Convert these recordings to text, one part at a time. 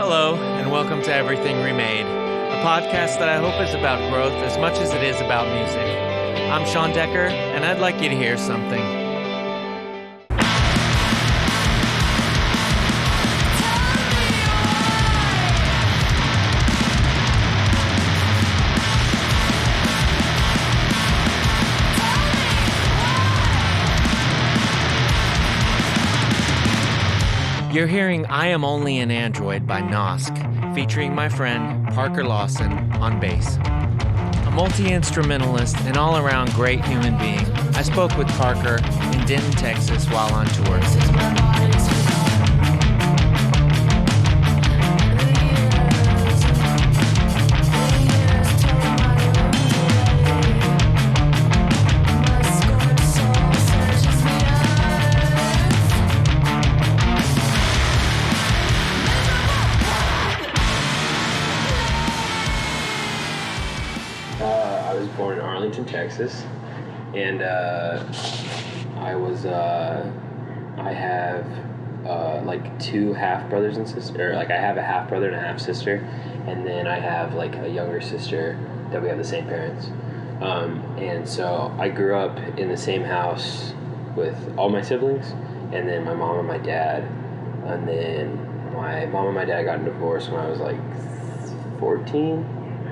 Hello, and welcome to Everything Remade, a podcast that I hope is about growth as much as it is about music. I'm Sean Decker, and I'd like you to hear something. You're hearing I Am Only an Android by NOSK, featuring my friend Parker Lawson on bass. A multi-instrumentalist and all-around great human being, I spoke with Parker in Denton, Texas while on tour. I was born in Arlington, Texas, and I have like two half brothers and sisters, or like I have a half brother and a half sister, and then I have like a younger sister that we have the same parents. And so I grew up in the same house with all my siblings, and then my mom and my dad, and then my mom and my dad got a divorce when I was like 14,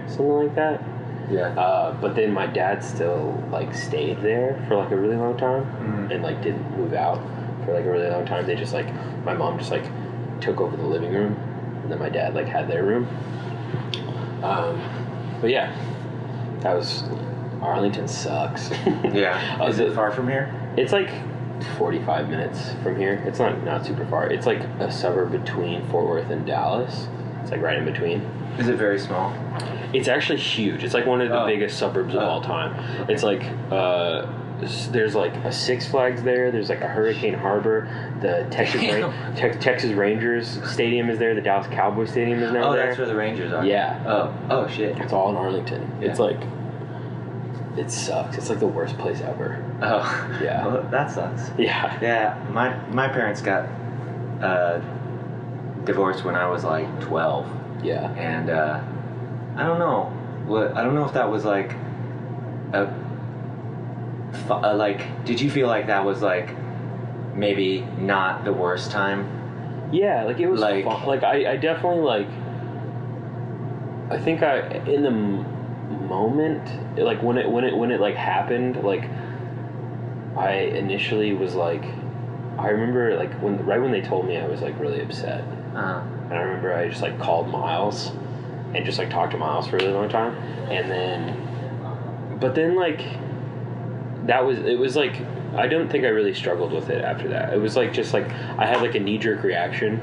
something like that. Yeah. But then my dad still like stayed there for like a really long time, and like didn't move out for like a really long time. They just like, my mom just like took over the living room, and then my dad like had their room. But yeah, that was, Arlington sucks. Yeah. Is it far from here? It's like 45 minutes from here. It's not super far. It's like a suburb between Fort Worth and Dallas. It's like right in between. Is it very small? It's actually huge. It's like one of the biggest suburbs of all time. Okay. It's like, there's like a Six Flags there. There's like a Hurricane Harbor. The Texas Rangers Stadium is there. The Dallas Cowboys Stadium is now there. Oh, that's where the Rangers are. Yeah. Oh shit. It's all in Arlington. Yeah. It's like, it sucks. It's like the worst place ever. Oh. Yeah. Well, that sucks. Yeah. Yeah. My parents got divorced when I was like 12. Yeah. And I don't know. I don't know if that was like like, did you feel like that was like maybe not the worst time? Yeah, like it was like fun. Like I definitely like, I think in the moment, like when it like happened, like I initially was like, I remember like right when they told me, I was like really upset. And I remember I just like called Miles and just like talked to Miles for a really long time, and then, but then like it was like, I don't think I really struggled with it after that. It was like just like I had like a knee-jerk reaction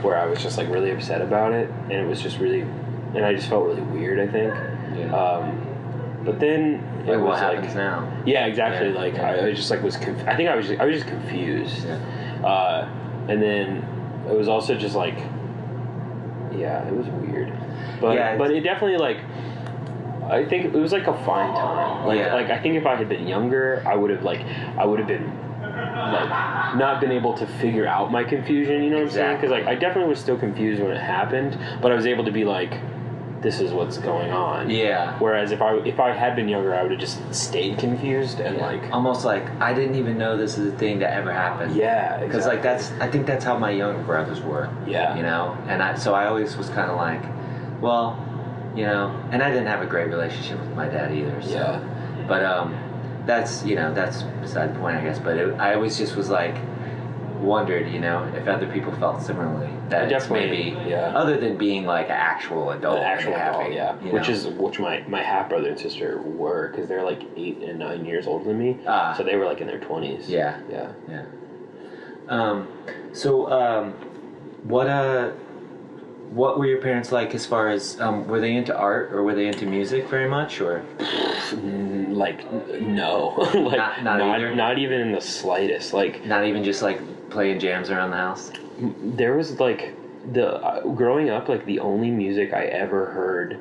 where I was just like really upset about it, and it was just really, and I just felt really weird, I think. Yeah. But then like, it was what happens now? Yeah, exactly. Yeah, like yeah. I just like was I think I was just confused. Yeah. And then it was also just like, yeah, it was weird. But yeah, but it definitely like, I think it was like a fine time. Like like I think if I had been younger, I would have been like not been able to figure out my confusion. You know what I'm saying? Because like I definitely was still confused when it happened, but I was able to be like, this is what's going on. Yeah. Whereas if I had been younger, I would have just stayed confused and like almost like I didn't even know this is a thing that ever happened. Yeah. Because like I think that's how my younger brothers were. Yeah. You know, and I always was kind of like, well, you know, and I didn't have a great relationship with my dad either. So. Yeah. But that's beside the point, I guess. But I always just was like, wondered, you know, if other people felt similarly. That definitely, maybe, other than being like an actual adult. An actual adult, yeah. Which my half brother and sister were, because they're like 8 and 9 years older than me. So they were like in their 20s. Yeah. Yeah. Yeah. What were your parents like as far as, were they into art or were they into music very much, or? Like, no. Like, not even in the slightest. Like, not even just like playing jams around the house? There was like, growing up, like the only music I ever heard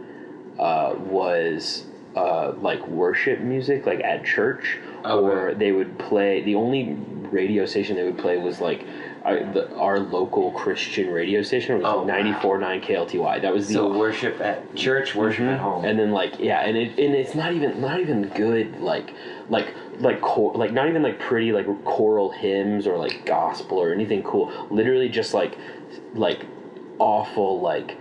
was like worship music, like at church. Or they would play, the only radio station they would play was like our local Christian radio station was 94.9 KLTY. That was the worship at church, worship at home, and then and it's not even good like not even like pretty like choral hymns or like gospel or anything cool. Literally just like awful like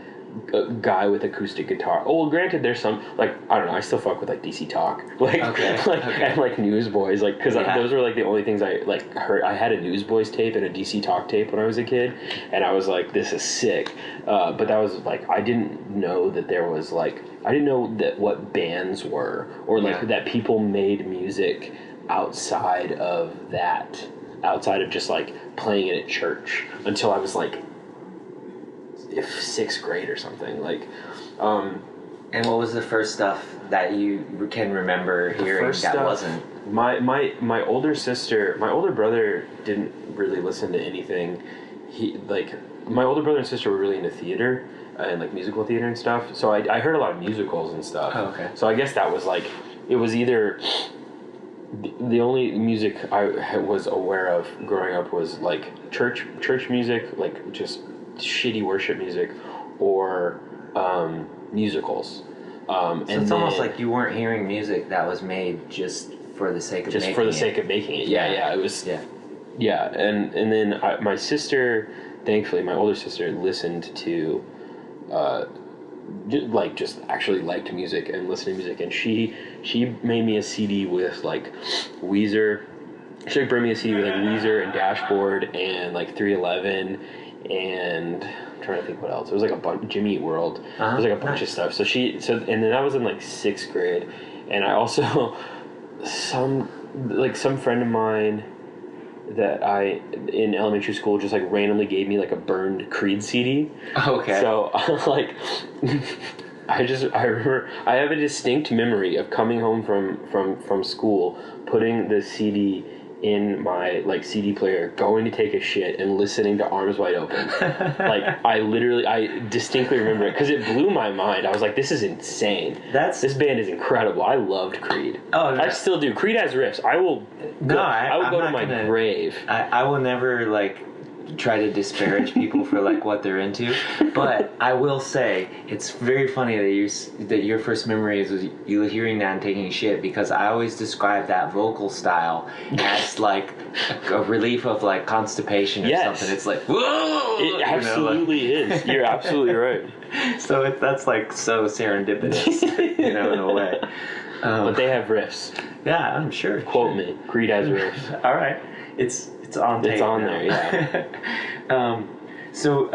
a guy with acoustic guitar. Oh, well, granted, there's some like I don't know. I still fuck with like DC Talk, and like Newsboys, like because those were like the only things I like heard. I had a Newsboys tape and a DC Talk tape when I was a kid, and I was like, this is sick. But that was like I didn't know that there was like I didn't know that what bands were or like that people made music outside of just like playing it at church until I was like. If 6th grade or something like and what was the first stuff that you can remember hearing that wasn't my older brother didn't really listen to anything. My older brother and sister were really into theater and like musical theater and stuff, so I heard a lot of musicals and stuff. So I guess that was like it was either the only music I was aware of growing up was like church music, like just shitty worship music, or musicals. So it's almost like you weren't hearing music that was made just for the sake of making it. Just for the sake of making it. Yeah. It was. Yeah, and then my sister, thankfully, my older sister listened to, just actually liked music and listened to music, and she made me a CD with like Weezer. She bring me a CD with like Weezer and Dashboard and like 311. And I'm trying to think what else. It was like a bunch. Jimmy Eat World. It was like a bunch of stuff. And then that was in like 6th grade. And I also some friend of mine that in elementary school just like randomly gave me like a burned Creed CD. Okay. So like I remember I have a distinct memory of coming home from school, putting the CD in my like CD player, going to take a shit and listening to Arms Wide Open. Like I distinctly remember it because it blew my mind. I was like, this is insane. This band is incredible. I loved Creed. I still do. Creed has riffs. I will go to my grave. I will never like try to disparage people for like what they're into, but I will say it's very funny that your first memory is you hearing that and taking a shit, because I always describe that vocal style as like a relief of like constipation or something. It's like whoa, it absolutely is. You're absolutely right. So that's like so serendipitous, in a way. But they have riffs. Yeah, I'm sure. Quote me. Creed has riffs. All right, it's on tape. It's on there, yeah. So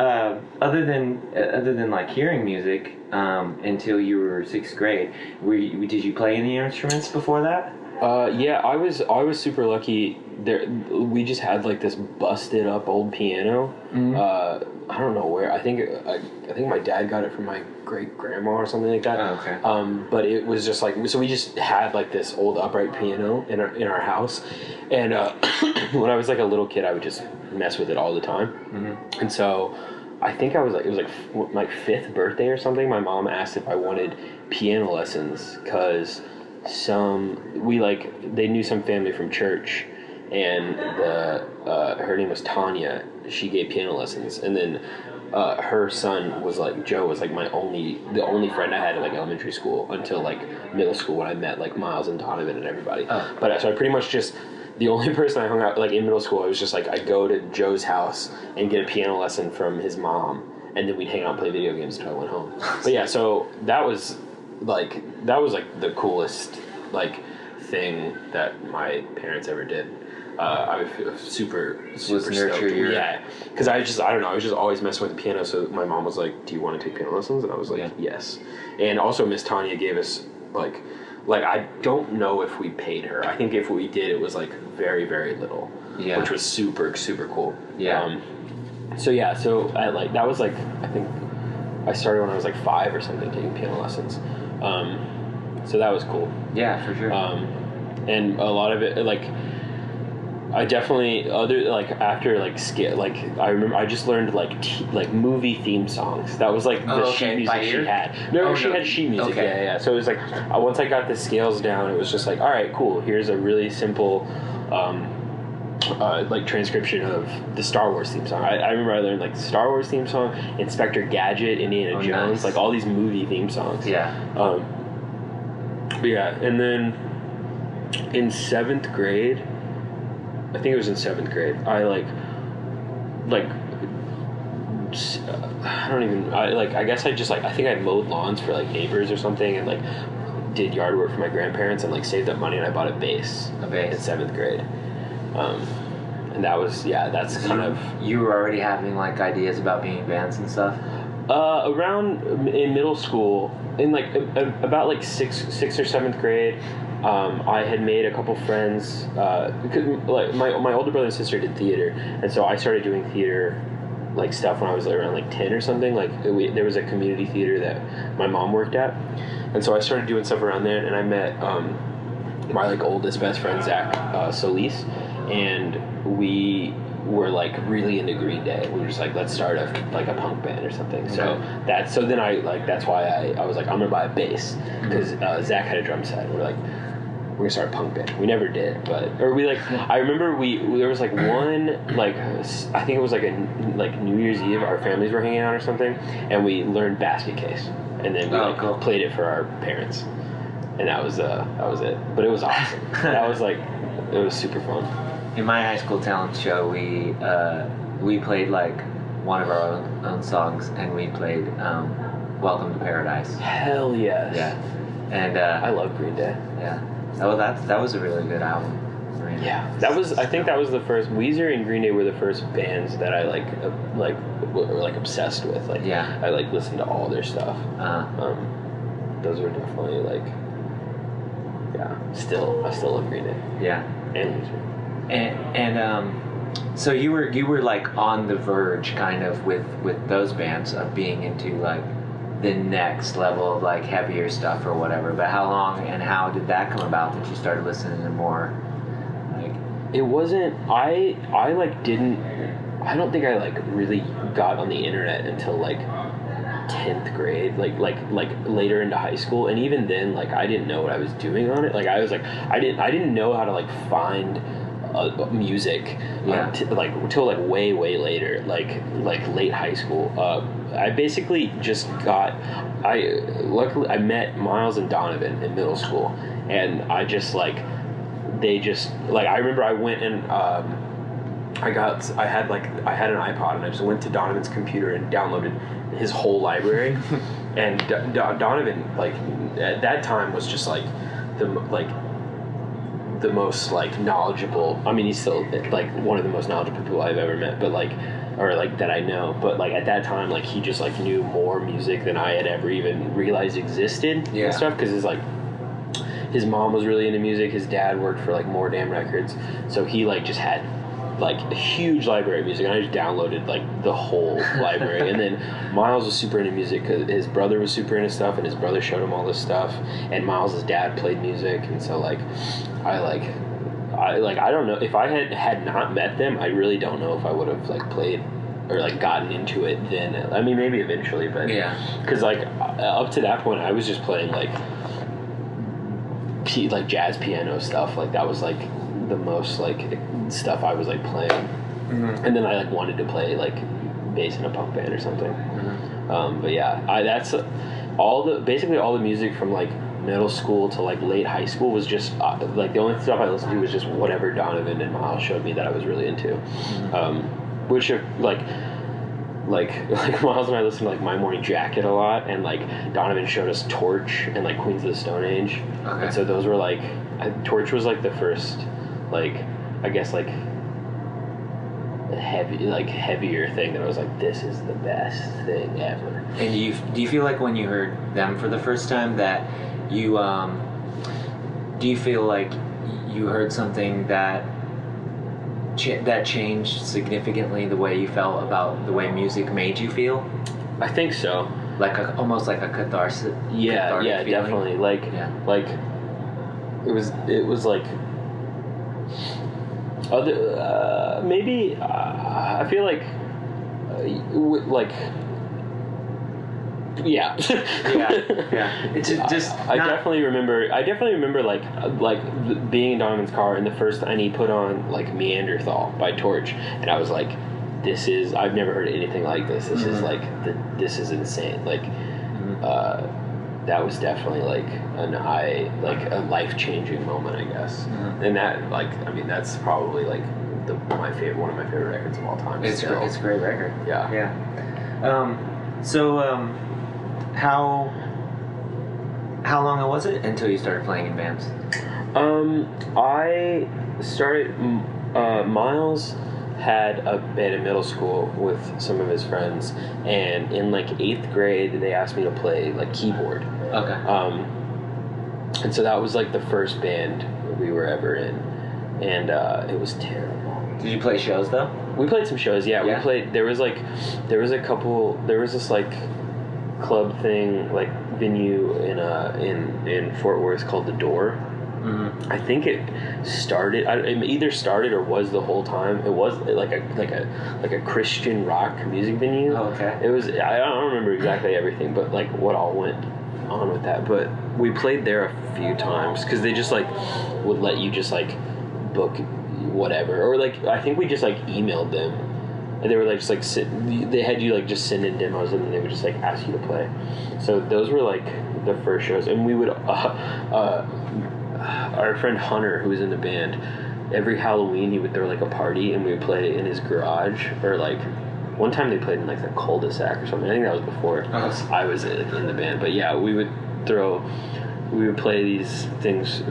other than like hearing music until you were 6th grade, did you play any instruments before that? Yeah, I was super lucky. We just had like this busted up old piano. I don't know where. I think my dad got it from my great grandma or something like that. Oh, okay. But it was just like, so we just had like this old upright piano in our house, and when I was like a little kid, I would just mess with it all the time. And so I think it was like my 5th birthday or something. My mom asked if I wanted piano lessons because they knew some family from church, and her name was Tanya. She gave piano lessons, and then her son was like Joe was like the only friend I had at like elementary school until like middle school when I met like Miles and Donovan and everybody. But so I pretty much just the only person I hung out like in middle school, I was just like I'd go to Joe's house and get a piano lesson from his mom, and then we'd hang out and play video games until I went home. But yeah, so that was like the coolest like thing that my parents ever did. I was super stoked. Yeah, because I was just always messing with the piano. So my mom was like, "Do you want to take piano lessons?" And I was like, "Yes." And also Miss Tanya gave us like I don't know if we paid her. I think if we did, it was like very, very little, which was super, super cool. Yeah. So that was like I think I started when I was like 5 or something taking piano lessons. So that was cool. Yeah, for sure. And a lot of it like. I definitely after I remember I just learned like movie theme songs. That was like the sheet music she had. No, she had sheet music. Okay. Yeah. So it was like once I got the scales down, it was just like, all right, cool. Here's a really simple like transcription of the Star Wars theme song. I remember I learned like the Star Wars theme song, Inspector Gadget, Indiana Jones, nice. like all these movie theme songs. Yeah. But yeah, and then in 7th grade, I think it was in 7th grade, I I guess I just like, I think I mowed lawns for like neighbors or something, and like did yard work for my grandparents, and like saved up money, and I bought a bass in 7th grade. And that was, that's kind of... You were already having like ideas about being in bands and stuff? Around in middle school, in like about like 6th or 7th grade, I had made a couple friends, because like my older brother and sister did theater, and so I started doing theater like stuff when I was around like 10 or something. Like there was a community theater that my mom worked at, and so I started doing stuff around there, and I met my like oldest best friend Zach Solis, and we were like really into Green Day. We were just like, let's start a punk band or something. Okay. So then that's why I was like, I'm gonna buy a bass, because Zach had a drum set. We're like, we're gonna start a punk band. We never did, I remember there was like one, like I think it was like New Year's Eve, our families were hanging out or something, and we learned Basket Case, and then we cool. played it for our parents, and that was it. But it was awesome. That was like, it was super fun. In my high school talent show, we played like one of our own songs, and we played "Welcome to Paradise." Hell yes. Yeah, and I love Green Day. Yeah, that was a really good album. Yeah, I think that was the first. Weezer and Green Day were the first bands that I were obsessed with. Like, yeah, I like listened to all their stuff. Those were definitely like, yeah. I still love Green Day. Yeah, and Weezer. And so you were like on the verge kind of with those bands of being into like the next level of like heavier stuff or whatever, but how long and how did that come about that you started listening to more like? It wasn't, I don't think I like really got on the internet until like 10th grade, like later into high school, and even then like I didn't know what I was doing on it. Like I was like, I didn't know how to like find music till like way later, like late high school. I basically just luckily I met Miles and Donovan in middle school, and I just like, they just like, I remember I went and I had an iPod, and I just went to Donovan's computer and downloaded his whole library. And Donovan, like at that time, was just like the most like knowledgeable. I mean, he's still like one of the most knowledgeable people I've ever met, but like, or like that I know. But like at that time, like he just like knew more music than I had ever even realized existed. Yeah. And stuff, because his mom was really into music. His dad worked for like More Damn Records, so he like just had like a huge library of music, and I just downloaded like the whole library. And then Miles was super into music because his brother was super into stuff, and his brother showed him all this stuff, and Miles' dad played music, and so like I don't know if I had not met them, I really don't know if I would have like played or like gotten into it then. I mean, maybe eventually, but yeah, because like up to that point I was just playing like jazz piano stuff. Like that was like the most like stuff I was like playing. Mm-hmm. And then I like wanted to play like bass in a punk band or something. Mm-hmm. But yeah, that's basically all the music from like middle school to like late high school was just like the only stuff I listened to was just whatever Donovan and Miles showed me that I was really into. Mm-hmm. Which are like Miles and I listened to like My Morning Jacket a lot, and like Donovan showed us Torch and like Queens of the Stone Age. Okay. And so those were like, Torch was like the first like, I guess like heavier thing that I was like, this is the best thing ever. And do you feel like when you heard them for the first time that you do you feel like you heard something that changed significantly the way you felt about the way music made you feel? I think so. Like almost like a catharsis. Yeah, feeling? Definitely. Like it was like other maybe I feel like Yeah. yeah. It's just. I definitely remember like being in Donovan's car, and the first and he put on like Neanderthal by Torch, and I was like, I've never heard anything like this. This is like this is insane. Like, that was definitely like a life-changing moment, I guess. And that that's probably like one of my favorite records of all time. It's a great record. Yeah. How long was it until you started playing in bands? I started. Miles had a band in middle school with some of his friends, and in like 8th grade they asked me to play like keyboard. Okay. And so that was like the first band we were ever in, and it was terrible. Did you play shows though? We played some shows. Yeah. We played. There was this like club thing, like venue in Fort Worth called The Door. I think it started. It either started or was the whole time. It was like a Christian rock music venue. Oh, okay. It was. I don't remember exactly everything, but like what all went on with that. But we played there a few times because they just like would let you just like book whatever, or like I think we just like emailed them, and they were like just like they had you like just send in demos, and then they would just like ask you to play. So those were like the first shows, and we would our friend Hunter, who was in the band, every Halloween he would throw like a party, and we would play in his garage, or like one time they played in like the cul-de-sac or something. I think that was before I was in the band, but yeah, we would play these things.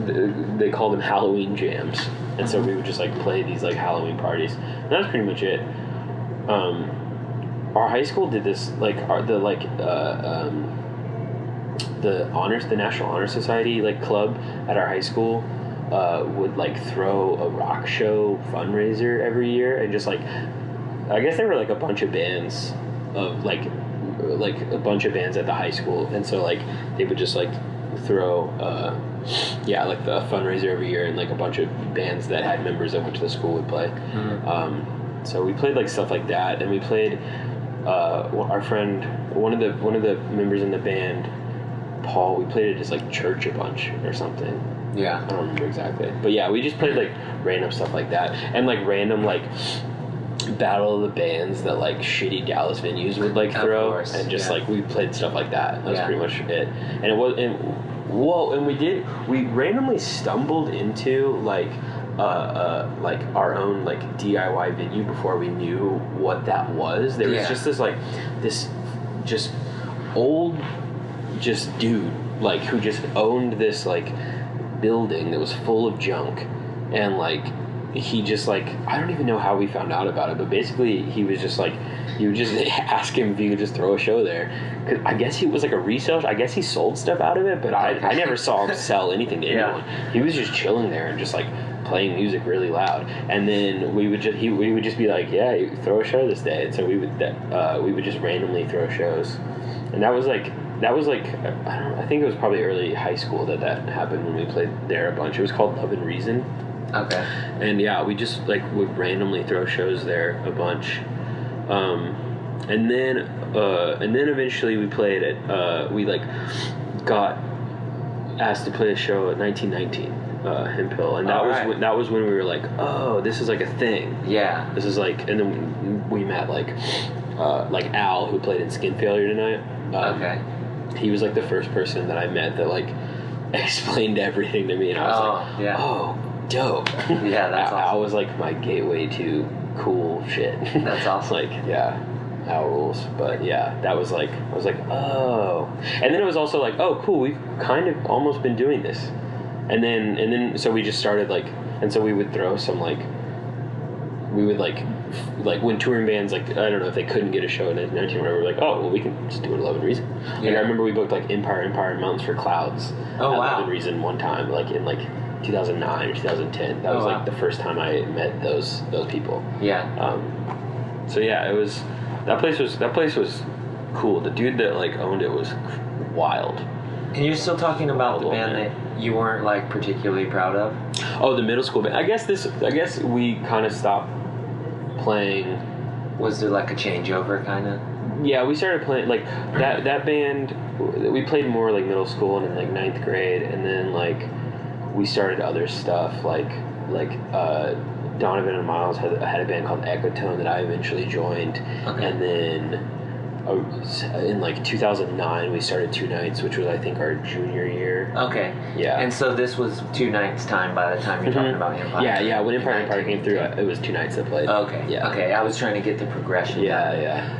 They called them Halloween jams, and so we would just like play these like Halloween parties. And that was pretty much it. Our high school did this like the National Honor Society like club at our high school would like throw a rock show fundraiser every year, and just like I guess there were like a bunch of bands of like a bunch of bands at the high school, and so like they would just like throw like the fundraiser every year, and like a bunch of bands that had members that went to the school would play. So we played like stuff like that, and we played our friend, one of the members in the band, Paul, we played at his like church a bunch or something. Yeah, I don't remember exactly, but yeah, we just played like random stuff like that, and like random like battle of the bands that like shitty Dallas venues would like throw, and just like we played stuff like that. That was pretty much it. And it was, and we randomly stumbled into like our own like DIY venue before we knew what that was. There was just this just old dude like who just owned this like building that was full of junk, and like he just like, I don't even know how we found out about it, but basically he was just like, you would just ask him if you could just throw a show there, because I guess he was like a resale. I guess he sold stuff out of it, but I never saw him sell anything to anyone. He was just chilling there and just like playing music really loud, and then we would just be like, yeah, you throw a show this day, and so we would just randomly throw shows, and that was like I think it was probably early high school that happened when we played there a bunch. It was called Love and Reason. Okay. And yeah, we just like would randomly throw shows there a bunch, and then eventually we played at we like got asked to play a show at 1919 Hemp Hill, and that was when we were like, oh, this is like a thing. Yeah. This is like, and then we met like Al, who played in Skin Failure Tonight. Okay. He was like the first person that I met that like explained everything to me, and I was oh, dope. Yeah, that's awesome. Al was like my gateway to cool shit. That's awesome. Like, yeah, Al rules. But yeah, that was like, I was like, oh. And then it was also like, oh, cool, we've kind of almost been doing this. And then so we just started like, and so we would throw some like, we would like when touring bands, like, I don't know if they couldn't get a show in 19 or whatever, we're like, oh, well, we can just do it at Love and Reason. Yeah. Like, I remember we booked like Empire and Mountains for Clouds at Love and Reason one time, like in like 2009 or 2010. That was like the first time I met those people. Yeah. So yeah, it was, that place was cool. The dude that like owned it was wild. And you're still talking about the band that you weren't like particularly proud of? Oh, the middle school band. I guess we kind of stopped playing. Was there like a changeover kind of? Yeah, we started playing like that band. We played more like middle school and in like 9th grade, and then like we started other stuff like Donovan and Miles had a band called Ecotone that I eventually joined, and then in like 2009 we started Two Nights, which was I think our junior year. Okay. Yeah. And so this was Two Nights time by the time you're talking about Empire. Yeah. When Empire came through, it was Two Nights that played. Okay. Yeah. Okay. I was trying to get the progression. Yeah.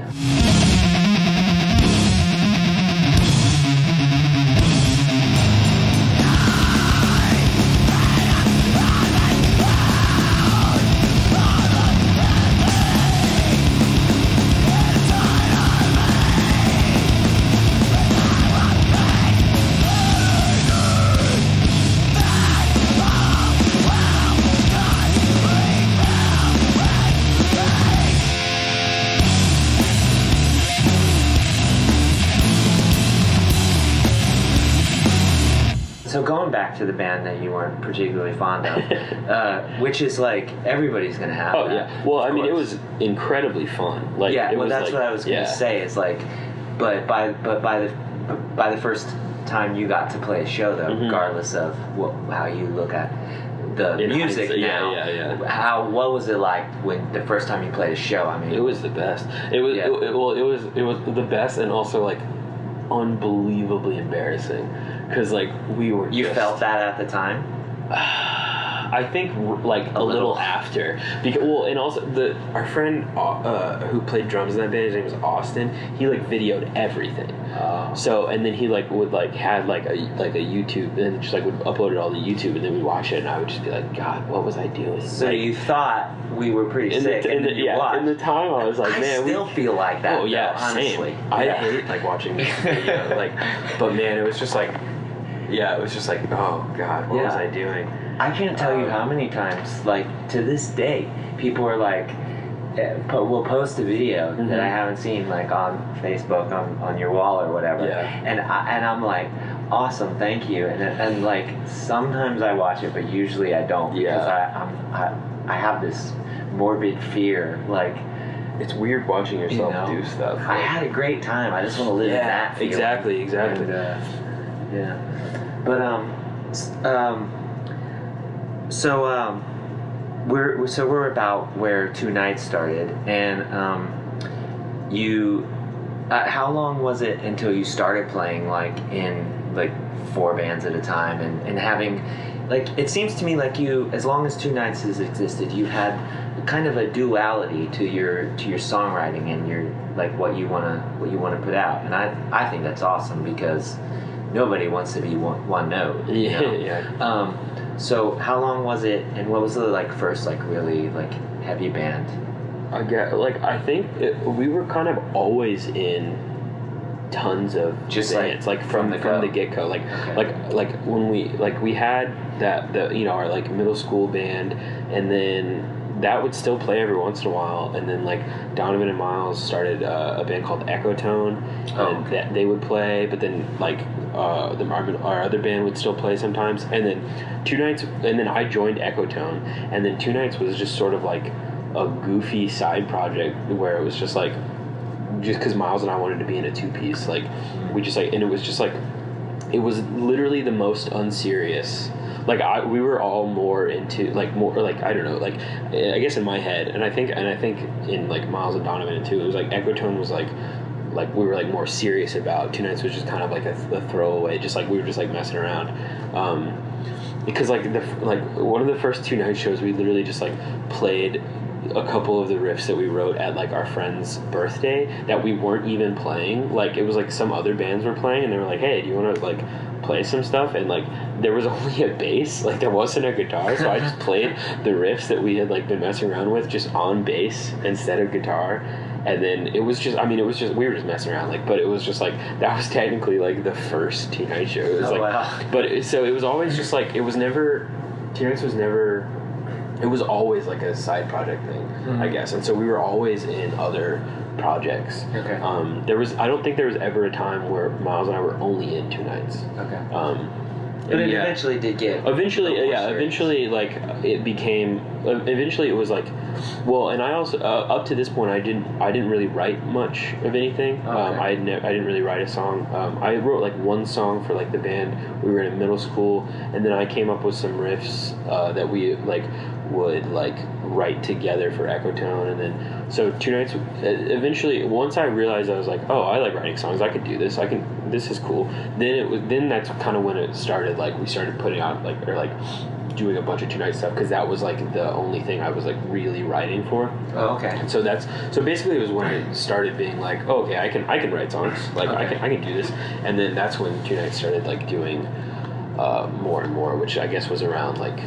So going back to the band that you weren't particularly fond of, which is like everybody's gonna have. Oh that, yeah. Well, I mean, it was incredibly fun. Like, yeah. it Well, was that's like, what I was gonna say. Is like, but by the first time you got to play a show, though, regardless of how you look at the music now, yeah. What was it like when the first time you played a show? I mean, it was the best. It was it was the best, and also like unbelievably embarrassing because like we were. You felt that at the time? I think like a little after, because and also our friend who played drums in that band, his name was Austin. He like videoed everything. So and then he like would like had like a YouTube and just like would upload it all to YouTube, and then we'd watch it, and I would just be like, God, what was I doing? So like, you thought we were pretty sick, and then you watched. In the time I was like, man, I still feel like that. Oh yeah, though, honestly. Same. I hate like watching this video, like, but man, it was just like, it was just like, oh God, what was I doing? I can't tell you how many times, like, to this day, people are like, will post a video that I haven't seen, like, on Facebook, on your wall or whatever. Yeah. And I'm like, awesome, thank you. And like, sometimes I watch it, but usually I don't. Because I have this morbid fear, like, it's weird watching yourself do stuff. I had a great time. I just want to live in that feeling. Exactly. And, but So we're about where Two Nights started, and you. How long was it until you started playing like in like 4 bands at a time and having, like, it seems to me like you, as long as Two Nights has existed, you had kind of a duality to your songwriting and your like what you wanna put out, and I think that's awesome because nobody wants to be one note. You know? Yeah. So how long was it, and what was the like first like really like heavy band? I think we were kind of always in tons of just bands, like from the get-go. Like when we had our like middle school band, and then that would still play every once in a while, and then like Donovan and Miles started a band called Ecotone, and that they would play, but then like our other band would still play sometimes, and then Two Nights, and then I joined Ecotone, and then Two Nights was just sort of like a goofy side project where it was just because Miles and I wanted to be in a 2-piece, like we just like, and it was just like, it was literally the most unserious. Like we were all more into like more like, I don't know, like I guess in my head, and I think in like Miles and Donovan too, it was like Ecotone was like we were like more serious about. Two Nights was just kind of like a throwaway, just like we were just like messing around, because like one of the first Two Nights shows we literally just like played a couple of the riffs that we wrote at like our friend's birthday that we weren't even playing. Like it was like some other bands were playing, and they were like, hey, do you want to like play some stuff? And like there was only a bass, like there wasn't a guitar, so I just played the riffs that we had like been messing around with just on bass instead of guitar. And then it was just we were just messing around, like, but it was just like that was technically like the first Two Night show. It was so it was always just like, it was never, Two Nights was never, it was always like a side project thing, I guess. And so we were always in other projects. Okay. I don't think there was ever a time where Miles and I were only in Two Nights. Okay. But it eventually did get... Eventually, like, it became... Eventually, it was like... Well, and I also... up to this point, I didn't really write much of anything. Okay. I didn't really write a song. I wrote, like, one song for, like, the band. We were in middle school, and then I came up with some riffs that we, like, would, like, write together for Ecotone, and then... So, Two Nights... Eventually, once I realized, I was like, oh, I like writing songs. I could do this. This is cool. Then that's kind of when it started. Like, we started putting out, like, or like doing a bunch of Two Night stuff, because that was like the only thing I was like really writing for. Oh, okay. And so basically it was when I started being like, oh, okay, I can write songs. Like, okay. I can do this. And then that's when Two Nights started like doing more and more, which I guess was around like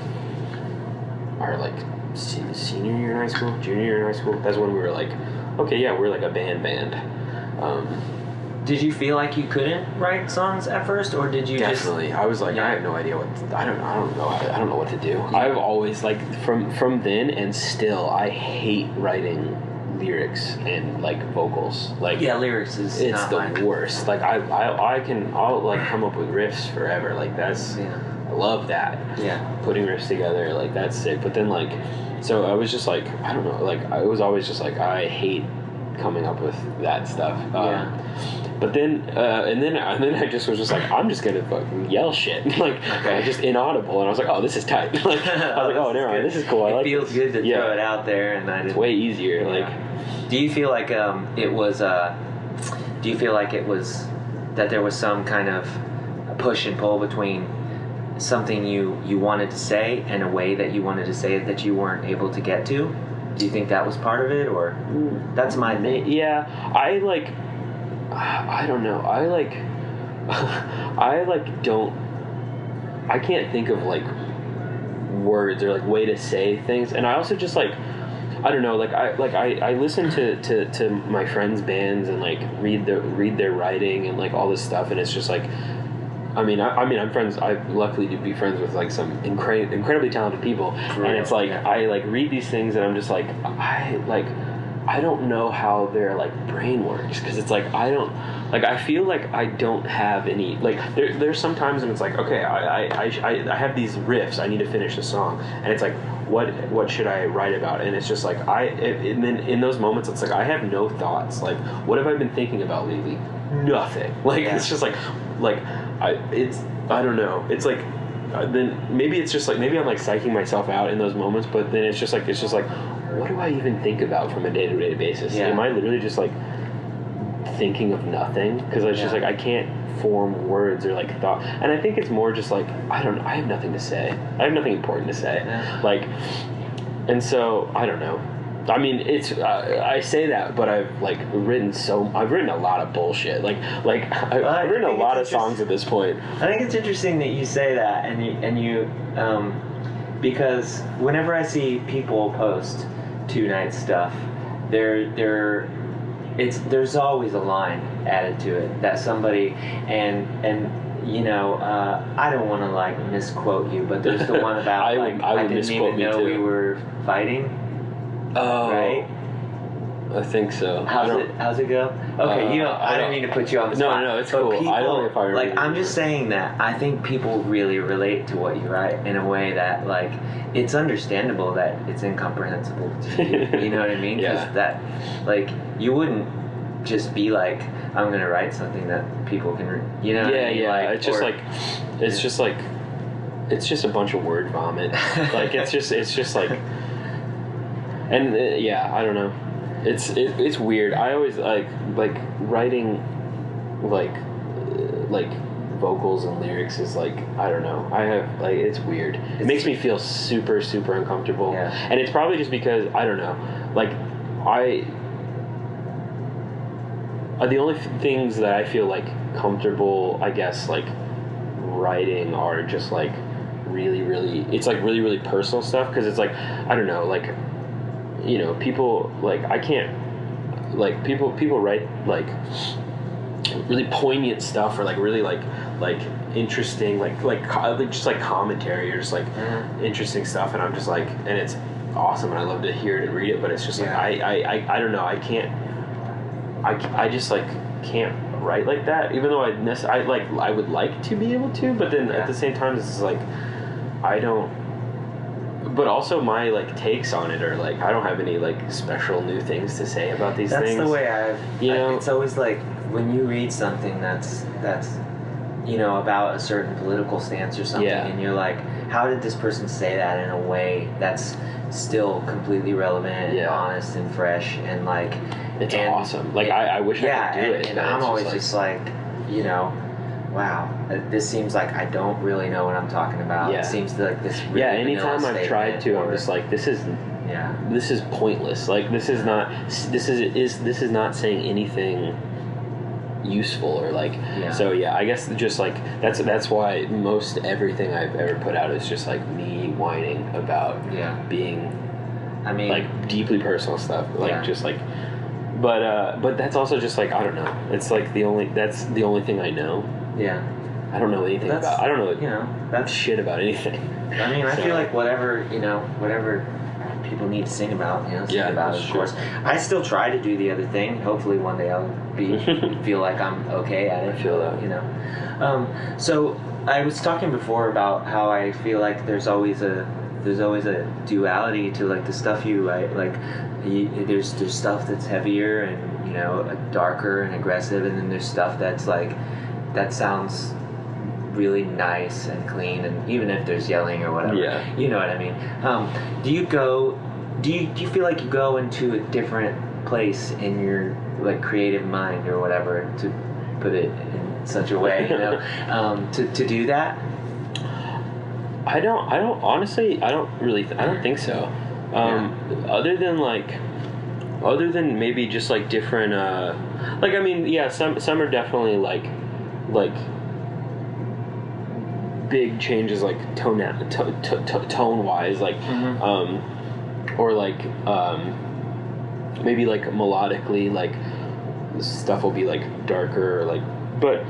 our like senior year in high school, junior year in high school. That's when we were like, okay, yeah, we're like a band. Did you feel like you couldn't write songs at first, or did you Definitely. I was like, I have no idea I don't know what to do. Yeah. I've always, like, from then and still, I hate writing lyrics and, like, vocals. Like, yeah, lyrics is it's not the mine. worst. Like, I'll like come up with riffs forever. Like, that's I love that. Yeah. Putting riffs together, like, that's sick. But then, like, so I was just like, I don't know. Like, I was always just like, I hate coming up with that stuff. But then, and then I just was just like, I'm just gonna fucking yell shit, like, just inaudible, and I was like, oh, this is tight. Like, I was like, oh, never mind, this is cool. I like feels this. good to throw it out there, and it's way easier. Yeah. Like, do you feel like it was? Do you feel like it was that there was some kind of push and pull between something you wanted to say and a way that you wanted to say it that you weren't able to get to? Do you think that was part of it, or that's my thing? Yeah, I don't know. I can't think of like words or like way to say things, and I also just like, I don't know. Like I listen to my friends' bands and like read their writing and like all this stuff, and it's just like, I mean, I'm friends. I luckily to be friends with like some incredibly talented people, and it's like I like read these things, and I'm just like I don't know how their like brain works, because it's like I feel like I don't have any like there's sometimes and it's like, okay, I have these riffs, I need to finish a song, and it's like what should I write about, and it's just like and then in those moments it's like I have no thoughts, like what have I been thinking about lately? Nothing. Like it's just like I don't know, it's like then maybe it's just like maybe I'm like psyching myself out in those moments, but then it's just like what do I even think about from a day-to-day basis? Yeah. Am I literally just like thinking of nothing? Because it's just like I can't form words or like thought, and I think it's more just like I have nothing to say. I have nothing important to say. Like, and so I don't know. I mean, it's I say that, but I've written a lot of bullshit. I've written a lot of songs at this point. I think it's interesting that you say that, and you because whenever I see people post Two Night stuff, there's always a line added to it that somebody and you know, I don't want to like misquote you, but there's the one about I didn't even know we were fighting. Oh, right. I think so. How's it go? Okay, I don't mean to put you on the spot. No, it's cool. People, I don't know if I remember. Like, I'm just saying that I think people really relate to what you write in a way that, like, it's understandable that it's incomprehensible to you. You know what I mean? Yeah. That, like, you wouldn't just be like, I'm gonna write something that people can, you know? Yeah, what I mean? yeah. Like, It's just a bunch of word vomit. Like it's just like, and I don't know. It's weird. I always like writing like vocals and lyrics is like, I don't know. I have like, it's weird. It makes me feel super super uncomfortable. Yeah. And it's probably just because I don't know. Like the only things that I feel like comfortable, I guess, like writing are just like really it's like really personal stuff, because it's like, I don't know, like, you know, people like, I can't, like, people write like really poignant stuff or like really like interesting like just like commentary or just like interesting stuff, and I'm just like, and it's awesome and I love to hear it and read it, but it's just like I don't know, I just like can't write like that, even though I would like to be able to, but then at the same time it's like I don't. But also my like takes on it are like I don't have any like special new things to say about these things. That's the way it's always like when you read something that's about a certain political stance or something, and you're like, how did this person say that in a way that's still completely relevant and honest and fresh and like it's awesome. Like I wish I could do it. And I'm always just like, wow, this seems like I don't really know what I'm talking about. It seems like this really anytime I've tried to, I'm just like, this is pointless. Like this is not saying anything using or like so I guess just like that's why most everything I've ever put out is just like me whining about being like deeply personal stuff, like just like but that's also just like I don't know, it's like that's the only thing I know. I don't know anything about I don't know that's shit about anything. I mean, I feel like whatever people need to sing about, sing about it, of course. I still try to do the other thing. Hopefully one day I'll feel like I'm okay at it. I feel that. So I was talking before about how I feel like there's always a duality to like the stuff you write. Like there's stuff that's heavier and darker and aggressive, and then there's stuff that's like that sounds really nice and clean, and even if there's yelling or whatever, you know what I mean. Do you feel like you go into a different place in your like creative mind or whatever, to put it in such a way, to do that? I don't honestly, I don't think so. Other than maybe just like different like I mean some are definitely like big changes, like tone wise, like or like maybe like melodically, like stuff will be like darker, or like, but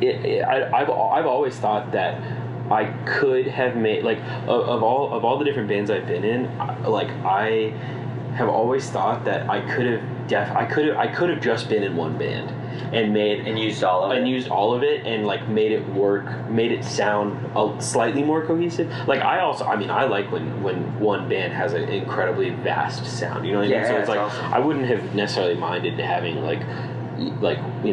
I've always thought that I could have made like of all the different bands I've been in, like I have always thought that I could have just been in one band and used all of it and like made it work, made it sound slightly more cohesive. Like I like when one band has an incredibly vast sound, you know what I mean? So it's like awesome. I wouldn't have necessarily minded having like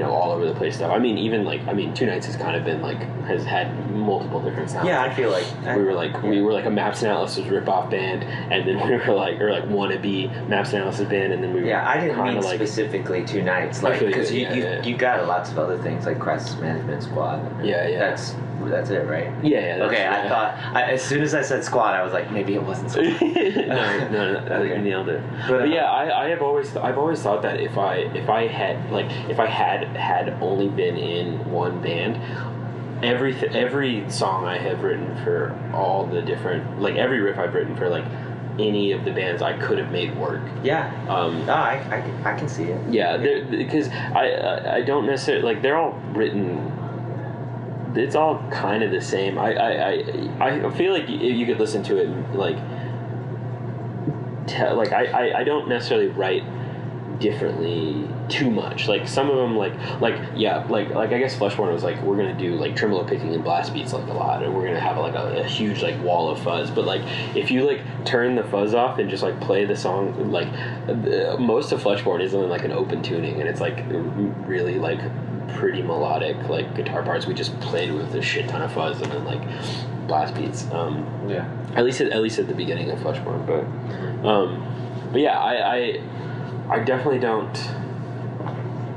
all over the place stuff. I mean, even like Two Nights has kind of been like has had multiple different sounds. Yeah, I feel like we were like a Maps Analysis rip-off band, and then we were like wannabe Maps Analysis band, and then we were I didn't mean like, specifically Two Nights, like because you got lots of other things like Crisis Management Squad. That's it, right? Okay, I thought as soon as I said Squad, I was like, maybe it wasn't Squad. no, okay. You nailed it. But I've always thought that if I had only been in one band, every song I have written for all the different, like every riff I've written for like any of the bands I could have made work. I can see it. Because I don't necessarily like they're all written. It's all kind of the same. I feel like you could listen to it and like I don't necessarily write differently too much. Like some of them like I guess Fleshborn was like, we're gonna do like tremolo picking and blast beats like a lot, and we're gonna have like a huge like wall of fuzz. But like if you like turn the fuzz off and just like play the song, like most of Fleshborn is in like an open tuning, and it's like really like pretty melodic like guitar parts. We just played with a shit ton of fuzz and then like blast beats. At least at the beginning of Fleshborn, but yeah, I definitely don't.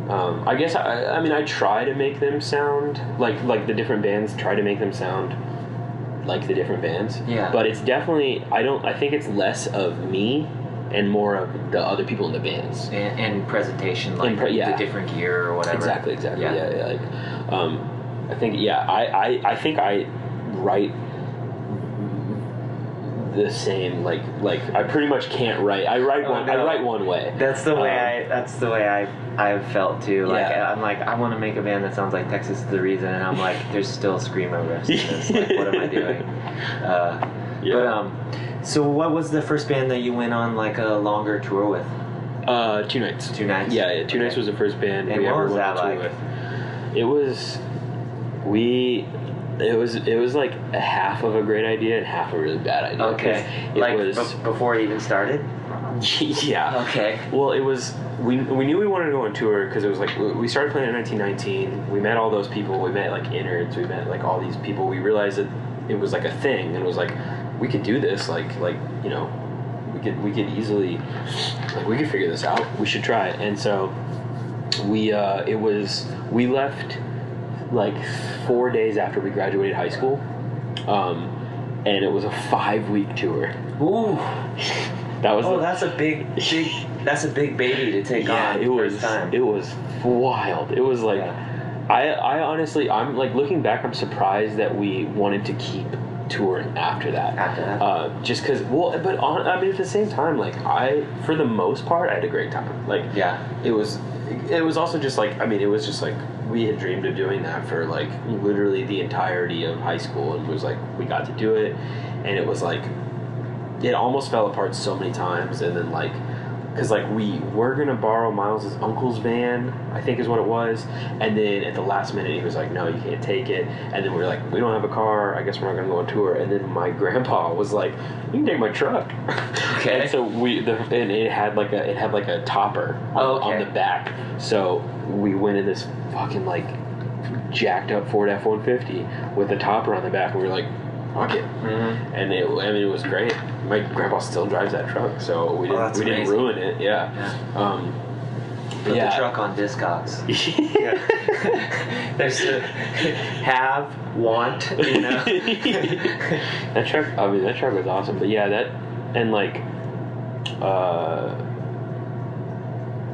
I guess I try to make them sound like the different bands. Try to make them sound like the different bands. Yeah. But it's definitely I think it's less of me and more of the other people in the bands and presentation, like the different gear or whatever. Exactly. Yeah. Like, I think I think I write the same like I pretty much can't write. I write one way. That's the way I've felt too. Like I'm like, I want to make a band that sounds like Texas is the Reason, and I'm like, there's still screamo riffs in this. Like, what am I doing? So what was the first band that you went on like a longer tour with? 2 nights. 2 nights? Yeah, 2 nights was the first band and we what ever was went that on tour like? with. It was like a half of a great idea and half a really bad idea. Okay. It like was, before it even started? yeah. Okay. Well, it was, we knew we wanted to go on tour because it was like, we started playing in 1919. We met all those people. We met like innards. We met like all these people. We realized that it was like a thing, and it was like, we could do this. Like you know, we could easily, like, we could figure this out. We should try it. And so we left like 4 days after we graduated high school, and it was a 5-week tour. Ooh. That was that's a big that's a big baby to take on it was first time. It was wild. It was like, I honestly, I'm like, looking back, I'm surprised that we wanted to keep touring after that. Just because, well, but I mean, at the same time, like, for the most part, I had a great time. Like, it was also just like, I mean, it was just like, we had dreamed of doing that for like literally the entirety of high school, and it was like, we got to do it, and it was like, it almost fell apart so many times, and then like, because like we were gonna borrow Miles's uncle's van, I think is what it was, and then at the last minute he was like, no, you can't take it, and then we were like, we don't have a car, I guess we're not gonna go on tour, and then my grandpa was like, you can take my truck. Okay. And so and it had like a topper on the back, so we went in this fucking like jacked up Ford F-150 with a topper on the back, and we were like, fuck it. Mm-hmm. And it was great. My grandpa still drives that truck, so we didn't ruin it. Put the truck on Discogs. There's the have, want, you know. that truck was awesome. But yeah, that, and like,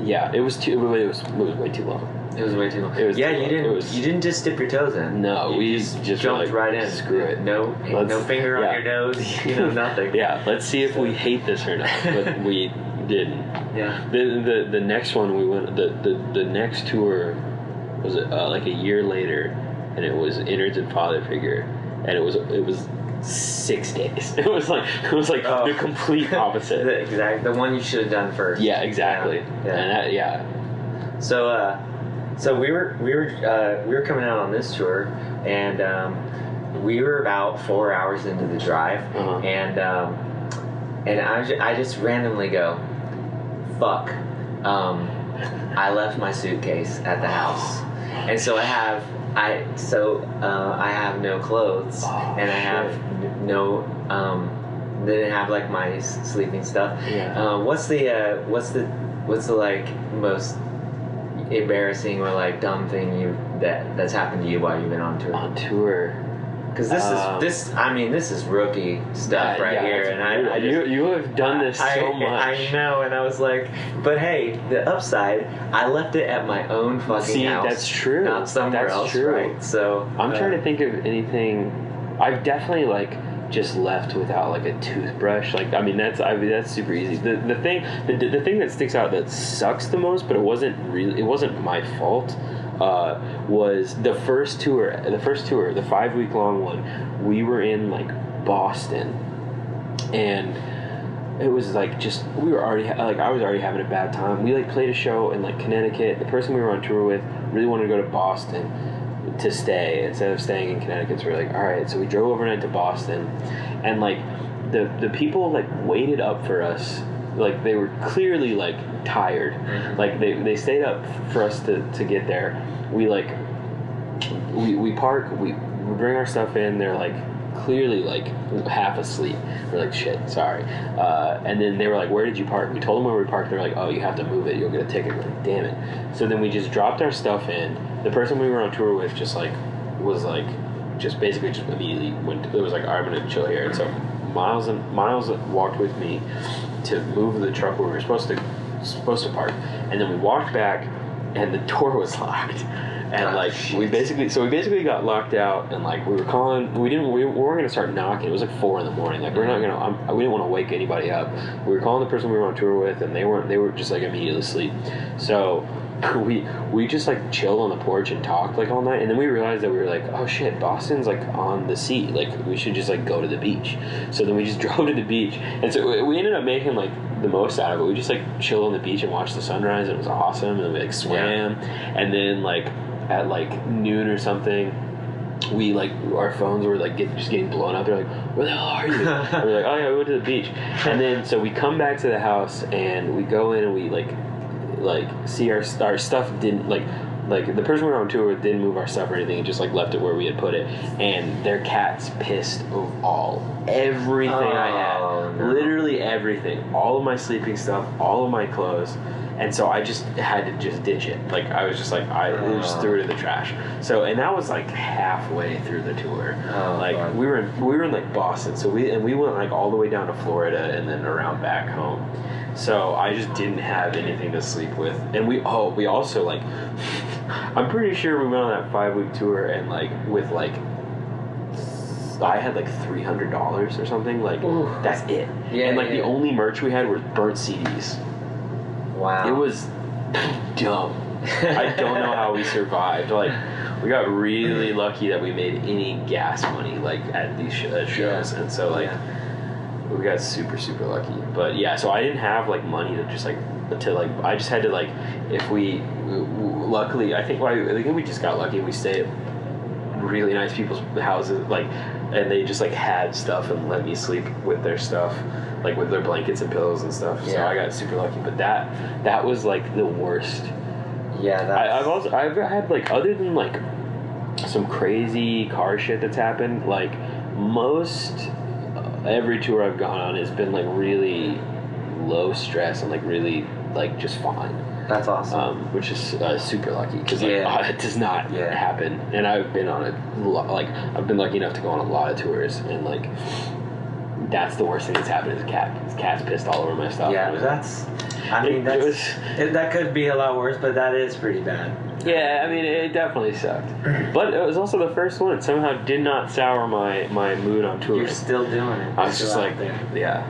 it was way too long. It was way too long. It was you too long. didn't. You didn't just dip your toes in. No, you we just jumped like, right in. Screw it. No finger on your nose. You know, nothing. Yeah, let's see if we hate this or not. But we didn't. Yeah. The next one we went. The next tour was like a year later, and it was Innards and Father Figure, and it was 6 days. It was like the complete opposite. The one you should have done first. Yeah, exactly. Yeah. And So we were coming out on this tour, and we were about 4 hours into the drive, and I just randomly go, fuck, I left my suitcase at the house, and so I have no clothes, and I have no didn't have like my sleeping stuff. What's the like most embarrassing or like dumb thing that's happened to you while you've been on tour? On tour, because this is rookie stuff here, and you have done this so much. I know, and I was like, but hey, the upside, I left it at my own fucking house. That's true. Not somewhere else, true. right? So I'm trying to think of anything. I've definitely like just left without like a toothbrush. Like, I mean, that's super easy. The thing that sticks out that sucks the most, but it wasn't my fault, was the first tour, the 5-week long one. We were in like Boston, and it was like just, we were already I was already having a bad time. We like played a show in like Connecticut. The person we were on tour with really wanted to go to Boston to stay instead of staying in Connecticut, so we're like, all right. So we drove overnight to Boston, and like the people like waited up for us. Like, they were clearly like tired. Like they stayed up for us to get there. We like we park, we bring our stuff in. They're like clearly like half asleep. We're like, shit, sorry. And then they were like, where did you park? We told them where we parked. They're like, oh, you have to move it, you'll get a ticket. We're like, damn it. So then we just dropped our stuff in. The person we were on tour with just basically immediately went. It was like, all right, I'm gonna chill here. And so Miles walked with me to move the truck where we were supposed to park, and then we walked back, and the door was locked. And we basically got locked out, and like we were calling. We weren't gonna start knocking. It was like 4 a.m. Like, we're not gonna. We didn't want to wake anybody up. We were calling the person we were on tour with, and they were just like immediately asleep. So we just like chilled on the porch and talked like all night, and then we realized that we were like, oh shit, Boston's like on the sea, like we should just like go to the beach. So then we just drove to the beach, and so we ended up making like the most out of it. We just like chilled on the beach and watched the sunrise, and it was awesome. And we like swam, and then like at like noon or something, we like our phones were like just getting blown up. They're like, where the hell are you? And we're like, oh yeah, we went to the beach. And then so we come back to the house and we go in and we like see our stuff didn't like the person we were on tour with didn't move our stuff or anything. It just like left it where we had put it, and their cats pissed of everything I had. No. Literally everything, all of my sleeping stuff, all of my clothes. And so I just had to just ditch it. Like I was just like just threw it in the trash. So, and that was like halfway through the tour. Like God. we were in like Boston. So we went like all the way down to Florida and then around back home. So I just didn't have anything to sleep with. And we also like I'm pretty sure we went on that 5-week tour and like with like I had like $300 or something. Like ooh. That's it. Yeah, and like the only merch we had was burnt CDs. Wow. It was dumb. I don't know how we survived. Like, we got really lucky that we made any gas money, like, at these shows. Yeah. And so, like, we got super, super lucky. But, yeah, so I didn't have, like, money to just, like, I just had to, like, if we, luckily, I think we just got lucky and we stayed at really nice people's houses, like, and they just, like, had stuff and let me sleep with their stuff. Like with their blankets and pillows and stuff. Yeah. So I got super lucky. But that was like the worst. Yeah. I've had like, other than like some crazy car shit that's happened, like most every tour I've gone on has been like really low stress and like really like just fine. That's awesome. Which is super lucky because like, it does not happen. And I've been on I've been lucky enough to go on a lot of tours, and like that's the worst thing that's happened is cat's pissed all over my stuff. Yeah, that could be a lot worse, but that is pretty bad. Yeah, I mean, it definitely sucked. But it was also the first one. It somehow did not sour my mood on tour. You're still doing it. I was just like, yeah.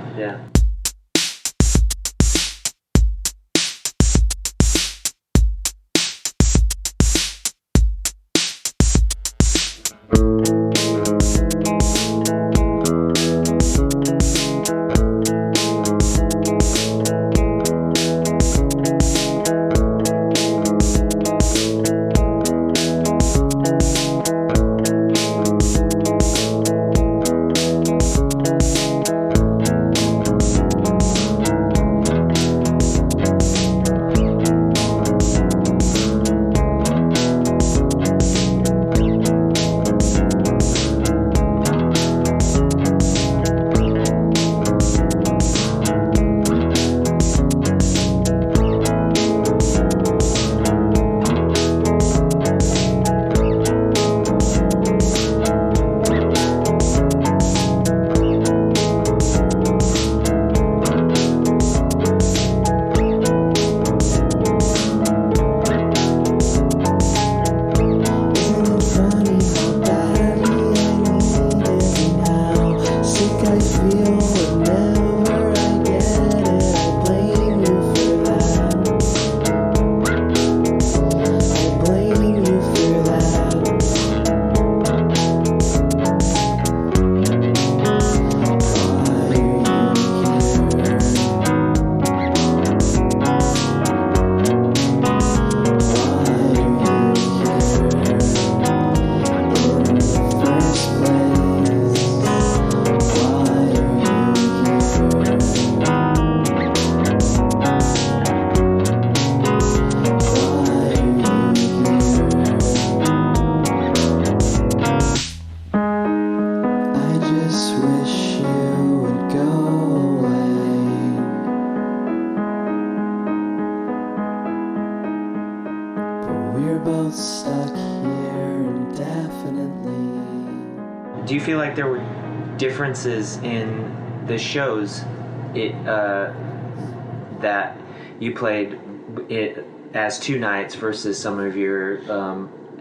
Do you feel like there were differences in the shows that you played it as 2 nights versus some of your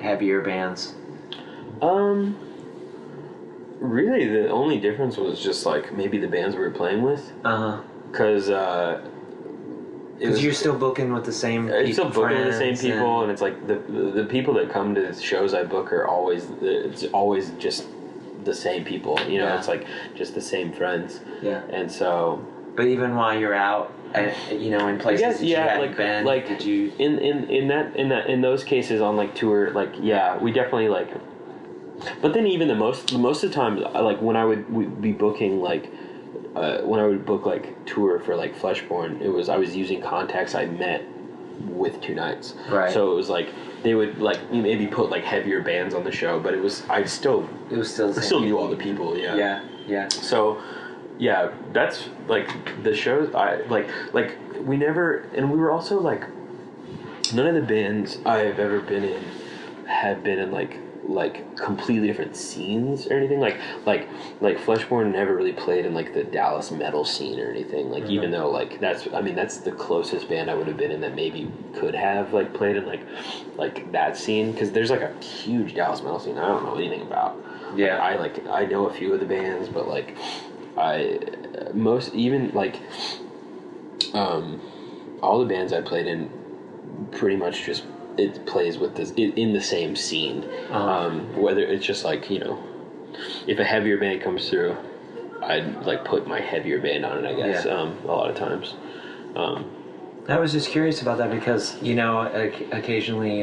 heavier bands? Really, the only difference was just like maybe the bands we were playing with. Because Because you're still booking with the same people. I'm still booking with the same people, and it's like the people that come to the shows I book are always just the same people. You know, it's like just the same friends. Yeah. And so. But even while you're out, you know, in places that you hadn't been, did you in those cases on like tour, like we definitely like. But then even most of the time, like when I would be booking like. When I would book like tour for like Fleshborn, I was using contacts I met with Two Nights. Right. So it was like they would like maybe put like heavier bands on the show, but I still knew all the people. Yeah. Yeah. So that's like the shows I like we never, and we were also like none of the bands I've ever been in have been in like completely different scenes or anything like Fleshborn never really played in like the Dallas metal scene or anything like even though like that's the closest band I would have been in that maybe could have like played in like that scene, because there's like a huge Dallas metal scene I don't know anything about. I know a few of the bands, but like all the bands I played in pretty much just it plays with this in the same scene. Whether it's just like, you know, if a heavier band comes through, I'd like put my heavier band on it, I guess. A lot of times. I was just curious about that because, you know, occasionally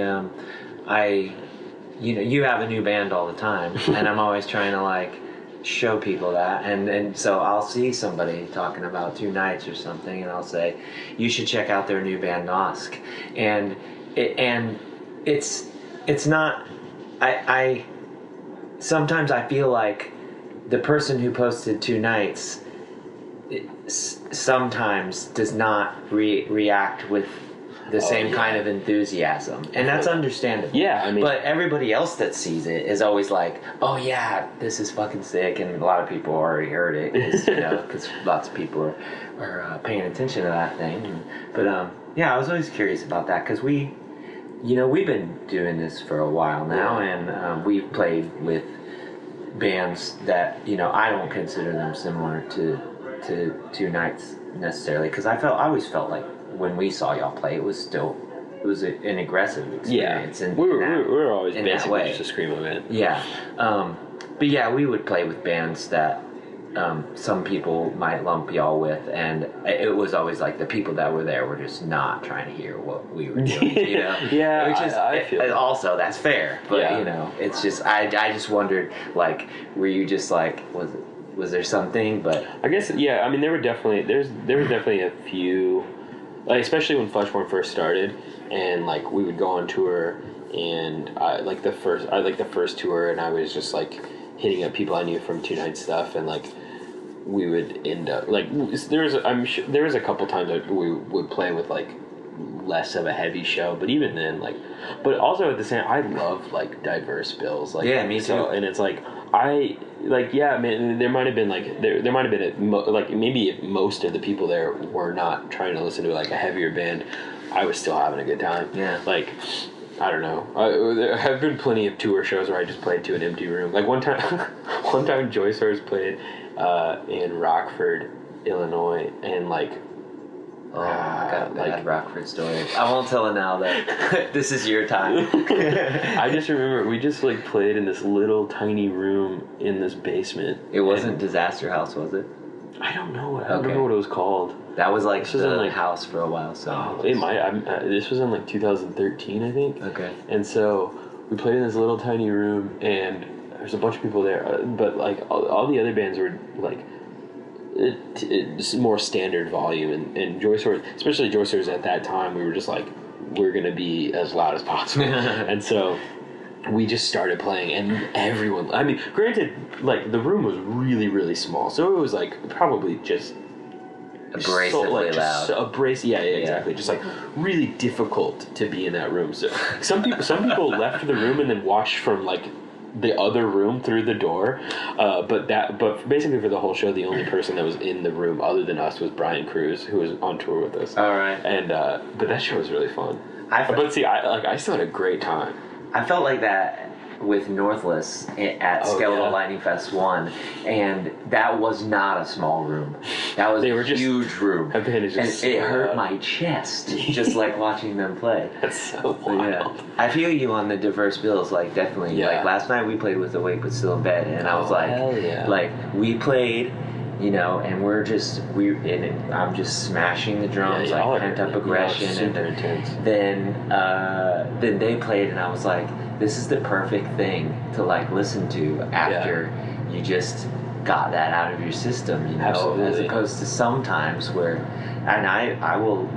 you have a new band all the time, and I'm always trying to like show people that, and so I'll see somebody talking about Two Nights or something, and I'll say, you should check out their new band NOSK, and it's not. I sometimes I feel like the person who posted Two Nights sometimes does not react with the same kind of enthusiasm, and that's understandable. Yeah, I mean, but everybody else that sees it is always like, "Oh yeah, this is fucking sick," and a lot of people already heard it, because lots of people are paying attention to that thing. But I was always curious about that because we've been doing this for a while now, and we've played with bands that I don't consider them similar to Two Nights necessarily, because I always felt like when we saw y'all play, it was an aggressive experience. Yeah, we were always basically just a scream event. Yeah, but we would play with bands that some people might lump y'all with, and it was always like the people that were there were just not trying to hear what we were doing. Yeah, which is I feel also that's fair, but it's just I just wondered, like, were you just like was there something? But I guess I mean there was definitely a few. Like, especially when Fleshborn first started, and like we would go on tour, and I like the first tour, and I was just like hitting up people I knew from Two Nights stuff, and like we would end up like there was a couple times that we would play with like less of a heavy show, but even then but also at the same I love like diverse bills, like me too. So, and it's like man, there might have been there might have been maybe if most of the people there were not trying to listen to like a heavier band, I was still having a good time. Yeah. Like, I don't know. There have been plenty of tour shows where I just played to an empty room. Like one time Joy Source played in Rockford, Illinois, and like. Oh, I got a bad Rockford story. I won't tell it now, though. This is your time. I just remember we just like played in this little tiny room in this basement. It wasn't Disaster House, was it? I don't know. I don't remember what it was called. That was like the house for a while. So it might. This was in like 2013, I think. Okay. And so we played in this little tiny room, and there's a bunch of people there. But like all the other bands were like. It's more standard volume, and Joy Source, especially Joy Source at that time, we were just like, we're gonna be as loud as possible. And so we just started playing, and everyone, I mean, granted, like the room was really, really small, so it was like probably just abrasively loud. Exactly. Just like really difficult to be in that room. So some people left the room and then watched from like the other room through the door, but basically for the whole show, the only person that was in the room other than us was Brian Cruz, who was on tour with us. All right. And but that show was really fun. I still had a great time. I felt like that with Northless at Skeletal Lightning Fest 1, and that was not a small room. That was a huge room. And it hurt my chest just like watching them play. That's so wild. Yeah. I feel you on the diverse bills, like definitely. Yeah. Like last night we played with Awake But Still in Bed, and I was like, hell yeah. like we played, you know, and I'm just smashing the drums, like pent up aggression, super intense. Then they played, and I was like, this is the perfect thing to like listen to after you just got that out of your system, you know. Absolutely. As opposed to sometimes where, and I will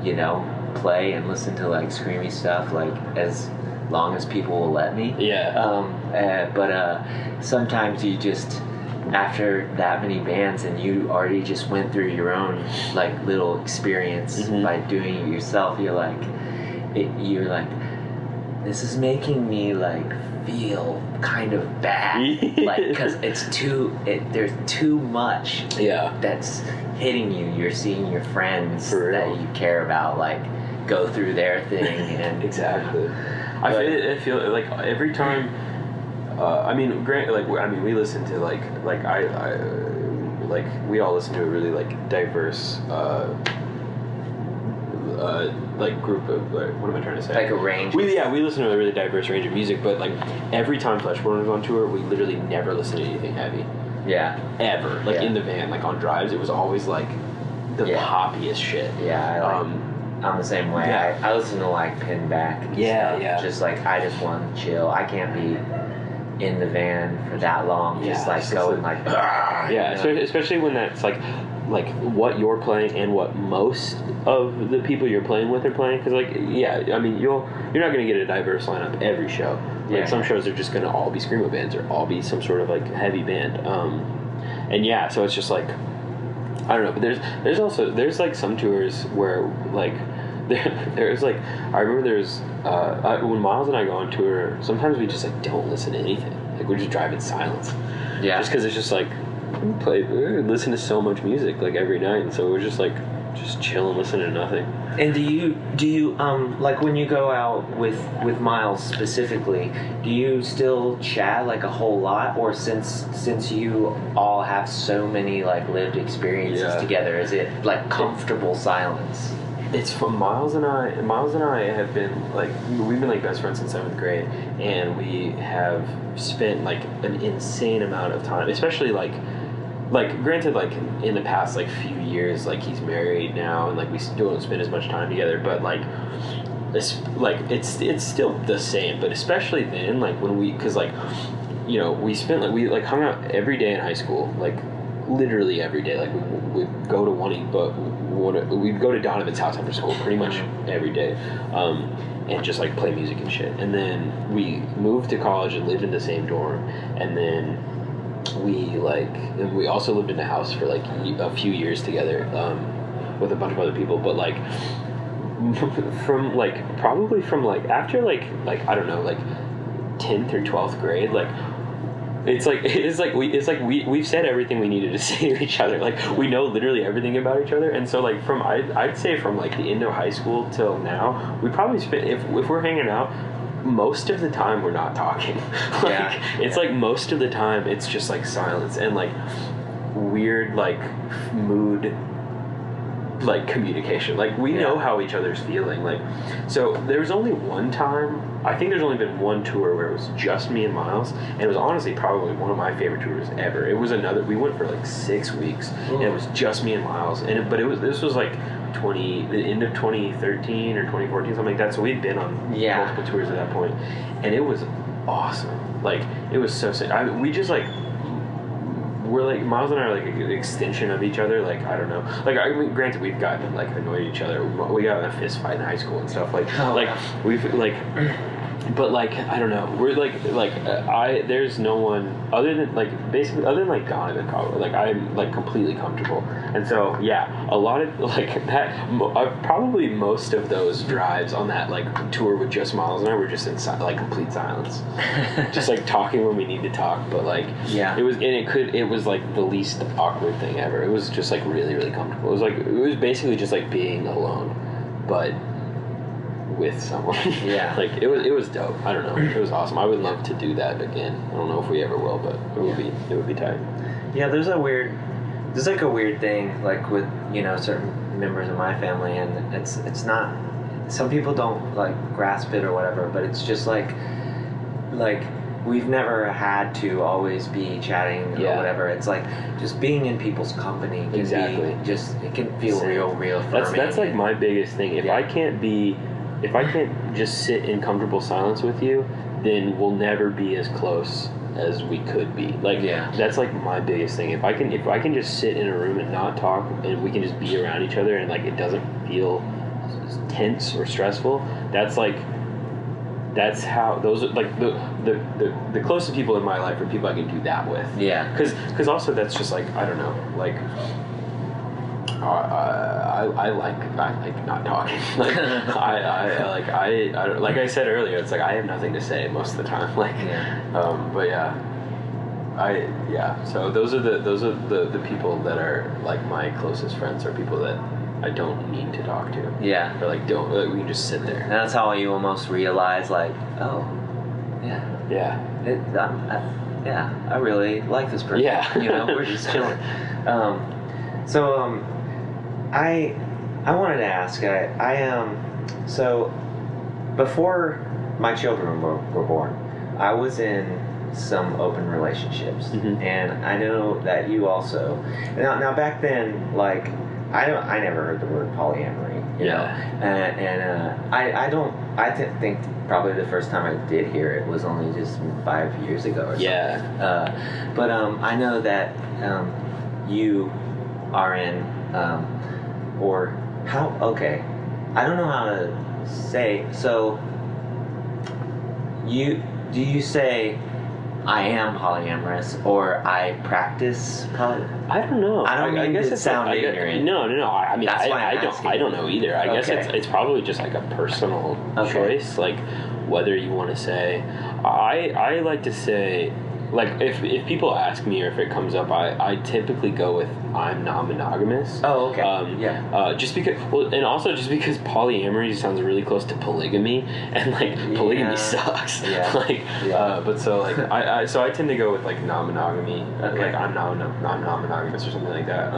you know, play and listen to like screamy stuff like as long as people will let me. Yeah. But sometimes you just, after that many bands and you already just went through your own like little experience by doing it yourself, you're like this is making me like feel kind of bad, like because there's too much that's hitting you. You're seeing your friends that you care about like go through their thing, and exactly. I feel like every time. I mean, we listen to like we all listen to a really like diverse like group of what am I trying to say? Like a range. We listen to a really diverse range of music, but like every time Fleshborn was on tour, we literally never listened to anything heavy. Yeah. Ever. Like in the van, like on drives, it was always like the poppiest shit. Yeah. I'm the same way. Yeah. I listen to like Pinback. And stuff. Just like I just want to chill. I can't be in the van for that long. Just like going like. Yeah, you know? Especially when that's like what you're playing and what most of the people you're playing with are playing. Because like I mean you're not gonna get a diverse lineup every show. Like some shows are just gonna all be screamo bands or all be some sort of like heavy band. And so it's just like. I don't know, but there's like some tours where like there's like I remember there's when Miles and I go on tour, sometimes we just like don't listen to anything. Like we just drive in silence. Yeah. Just because it's just like we listen to so much music like every night, and so we're just like chill and listen to nothing. And do you like when you go out with Miles specifically, do you still chat like a whole lot, or since you all have so many like lived experiences together, is it like comfortable silence? It's from Miles and I have been like we've been like best friends since 7th grade, and we have spent like an insane amount of time, especially like granted like in the past like few years, like he's married now and like we still don't spend as much time together, but like it's still the same. But especially then, like when because like you know we spent like we like hung out every day in high school, like literally every day. Like we'd go to we'd go to Donovan's house after school pretty much every day, and just like play music and shit. And then we moved to college and lived in the same dorm, and then we also lived in a house for like a few years together with a bunch of other people. But like from like probably from like after like I don't know, like 10th or 12th grade, like we've said everything we needed to say to each other. Like we know literally everything about each other. And so like from I'd say from like the end of high school till now, we probably spent if we're hanging out, most of the time we're not talking. It's like most of the time it's just like silence and like weird like mood like communication. Like we know how each other's feeling. Like so there's only one time, I think there's only been one tour where it was just me and Miles, and it was honestly probably one of my favorite tours ever. It was we went for like 6 weeks and it was just me and Miles, and this was like the end of 2013 or 2014, something like that. So we'd been on multiple tours at that point, and it was awesome. Like it was so sick. We just like we're like Miles and I are like an extension of each other. Like I don't know. Like I mean, granted we've gotten like annoyed at each other. We got in a fist fight in high school and stuff. We've like. But like I don't know, we're there's no one other than like basically other than like Donovan probably, like I'm like completely comfortable, and so a lot of like that probably most of those drives on that like tour with just Miles and I were just in like complete silence, just like talking when we need to talk, but like it was like the least awkward thing ever. It was just like really really comfortable. It was basically just like being alone, but with someone. Yeah. Like it was dope. I don't know. It was awesome. I would love to do that again. I don't know if we ever will, but it would be tight. Yeah, there's like a weird thing like with, you know, certain members of my family, and it's not, some people don't like grasp it or whatever, but it's just like we've never had to always be chatting or whatever. It's like just being in people's company can be just, it can feel real affirming. That's like my biggest thing. If I can't just sit in comfortable silence with you, then we'll never be as close as we could be. Like that's like my biggest thing. If I can just sit in a room and not talk, and we can just be around each other, and like it doesn't feel tense or stressful, that's how those are like the closest people in my life are people I can do that with. Yeah. Because also that's just like, I don't know, like I like not talking. Like like I said earlier, it's like I have nothing to say most of the time. Like so those are the people that are like my closest friends, are people that I don't need to talk to. Yeah. Or like we can just sit there. And that's how you almost realize like, oh, yeah. Yeah. I really like this person. Yeah. You know, we're just chilling. I wanted to ask, so before my children were born, I was in some open relationships, and I know that you also. Now back then, like I never heard the word polyamory, you know, and I think probably the first time I did hear it was only just 5 years ago or something. But I know that you are in, or how? Okay, I don't know how to say. So do you say I am polyamorous, or I practice I don't know. I don't mean guess to it's sound like, ignorant. No. I mean, That's why I don't know either. I guess it's probably just like a personal choice, like whether you want to say. I like to say, like if people ask me, or if it comes up, I typically go with I'm non-monogamous. Oh, okay. Just because, and also just because polyamory sounds really close to polygamy, and like polygamy sucks. Yeah. But so like I tend to go with like non-monogamy. Okay. Like I'm non-monogamous or something like that.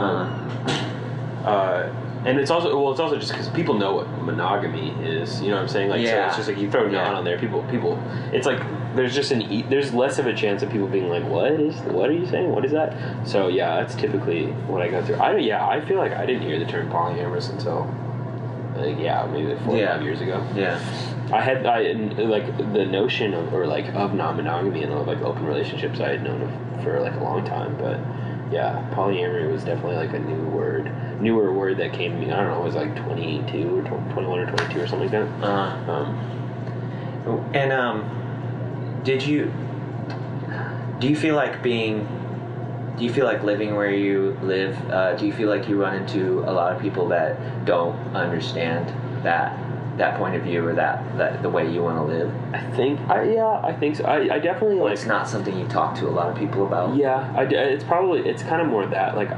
And it's also just because people know what monogamy is. You know what I'm saying? Like, so it's just like you throw non on there. People. It's like there's just there's less of a chance of people being like, what are you saying? What is that? So yeah, that's typically what I go through. I feel like I didn't hear the term polyamorous until maybe 4 or 5 years ago. Yeah. I like the notion of non-monogamy and like open relationships I had known of for like a long time, but yeah, polyamory was definitely like a newer word that came to me. I don't know, it was like 22 or 21 or 22 or something like that. Do you feel like living where you live, do you feel like you run into a lot of people that don't understand that point of view, or that the way you want to live? I think so. I definitely like. It's not something you talk to a lot of people about. Yeah, it's kind of more that. Like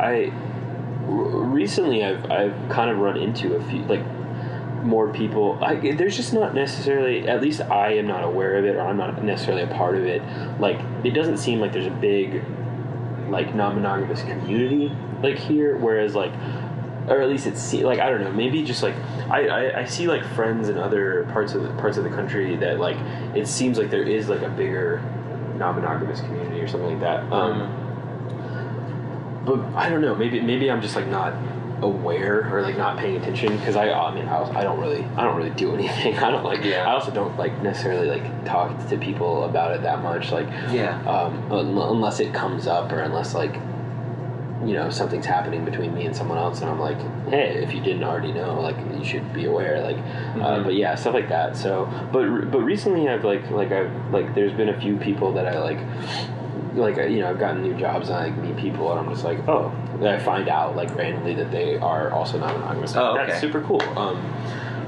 recently I've kind of run into a few like more people. There's just not necessarily, at least I am not aware of it, or I'm not necessarily a part of it. Like it doesn't seem like there's a big like non-monogamous community like here, whereas like, or at least it's like, I don't know, maybe just like I see like friends in other parts of the country that like it seems like there is like a bigger non-monogamous community or something like that. But I don't know, maybe I'm just like not aware or like not paying attention, because I don't really do anything. I don't like I also don't like necessarily like talk to people about it that much, like unless it comes up, or unless like, you know, something's happening between me and someone else, and I'm like, hey, if you didn't already know, like you should be aware, like but yeah, stuff like that. So but recently I've there's been a few people that I like you know, I've gotten new jobs and I like meet people, and I'm just like, oh, I find out like randomly that they are also non-monogamous. Oh, okay. That's super cool.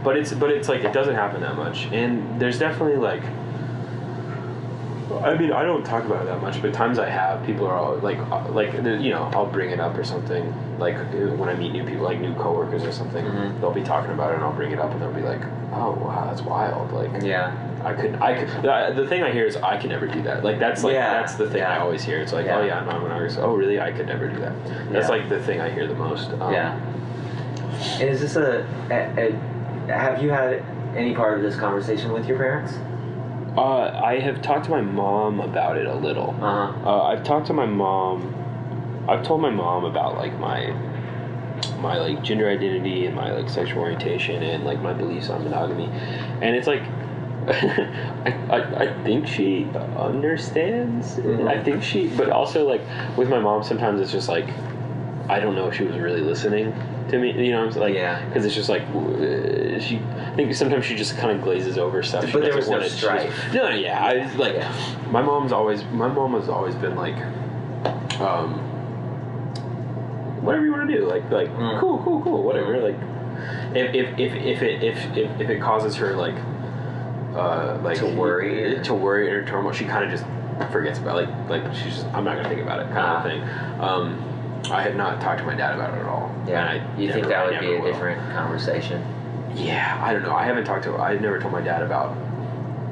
But it's like it doesn't happen that much, and there's definitely like I mean, I don't talk about it that much, but times I have, people are all like, you know, I'll bring it up or something. Like when I meet new people, like new coworkers or something, they'll be talking about it, and I'll bring it up, and they'll be like, "Oh, wow, that's wild!" Like, I could. The thing I hear is I could never do that. Like that's that's the thing I always hear. It's like, oh yeah, I'm not an artist. Oh really? I could never do that. That's like the thing I hear the most. And is this have you had any part of this conversation with your parents? I have talked to my mom about it a little. I've talked to my mom. I've told my mom about like my like gender identity and my like sexual orientation and like my beliefs on monogamy, and it's like I think she understands. I think she, but also like with my mom, sometimes it's just like I don't know if she was really listening to me, you know what I'm saying? Like, because it's just like, I think sometimes she just kind of glazes over stuff. But there was no strife. No, yeah. I was like, my mom has always been like, whatever you want to do, like, cool, whatever. Like, if it causes her like to worry or turmoil, she kind of just forgets about it. Like she's just, I'm not gonna think about it, kind of thing. I have not talked to my dad about it at all. Yeah. You think that would be a different conversation? Yeah, I don't know. I've never told my dad about.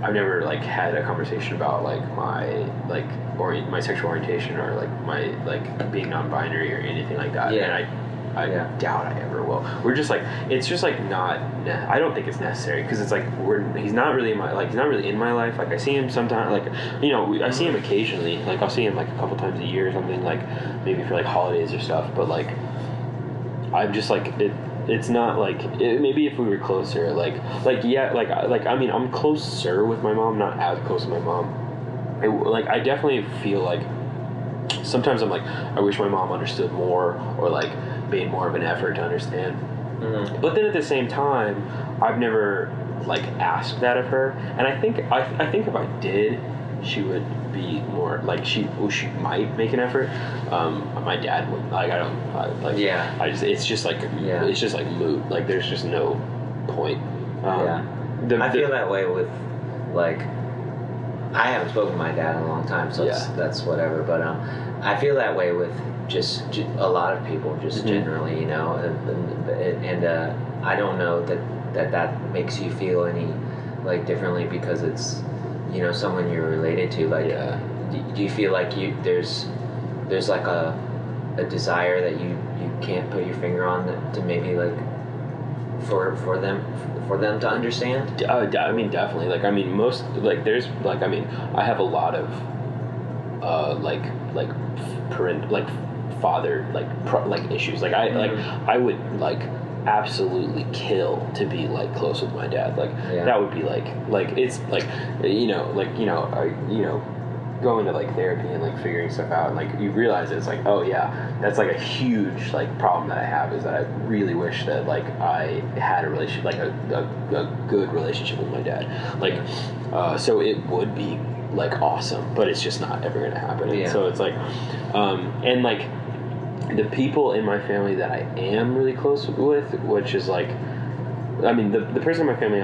I've never like had a conversation about like my like my sexual orientation or like my like being non-binary or anything like that. Yeah. And I doubt I ever will. We're just like, it's just like not. I don't think it's necessary because it's like he's not really in my life. Like I see him sometimes, like you know, I see him occasionally. Like I'll see him like a couple times a year or something, like maybe for like holidays or stuff. But like I'm just like it. It's not like maybe if we were closer, like I mean I'm closer with my mom, not as close with my mom. Like I definitely feel like sometimes I'm like I wish my mom understood more or like made more of an effort to understand. But then at the same time, I've never like asked that of her, and I think if I did, she would be more like she might make an effort. My dad would like it's just like moot. Like there's just no point. I feel that way with like I haven't spoken to my dad in a long time, so that's whatever. But I feel that way with just a lot of people, just generally, you know, and I don't know that makes you feel any like differently because it's, you know, someone you're related to. Like, do you feel like there's like a desire that you can't put your finger on to maybe like for them to understand? I mean, definitely. Like, I mean, most like there's like I mean, I have a lot of like parent like father like issues. Like I would like absolutely kill to be like close with my dad. Like that would be like it's like you know going to like therapy and like figuring stuff out, and like you realize it's like, oh yeah, that's like a huge like problem that I have, is that I really wish that like I had a relationship, like a good relationship with my dad, like so it would be like awesome, but it's just not ever gonna happen. And so it's like and like the people in my family that I am really close with, which is like, I mean, the person in my family,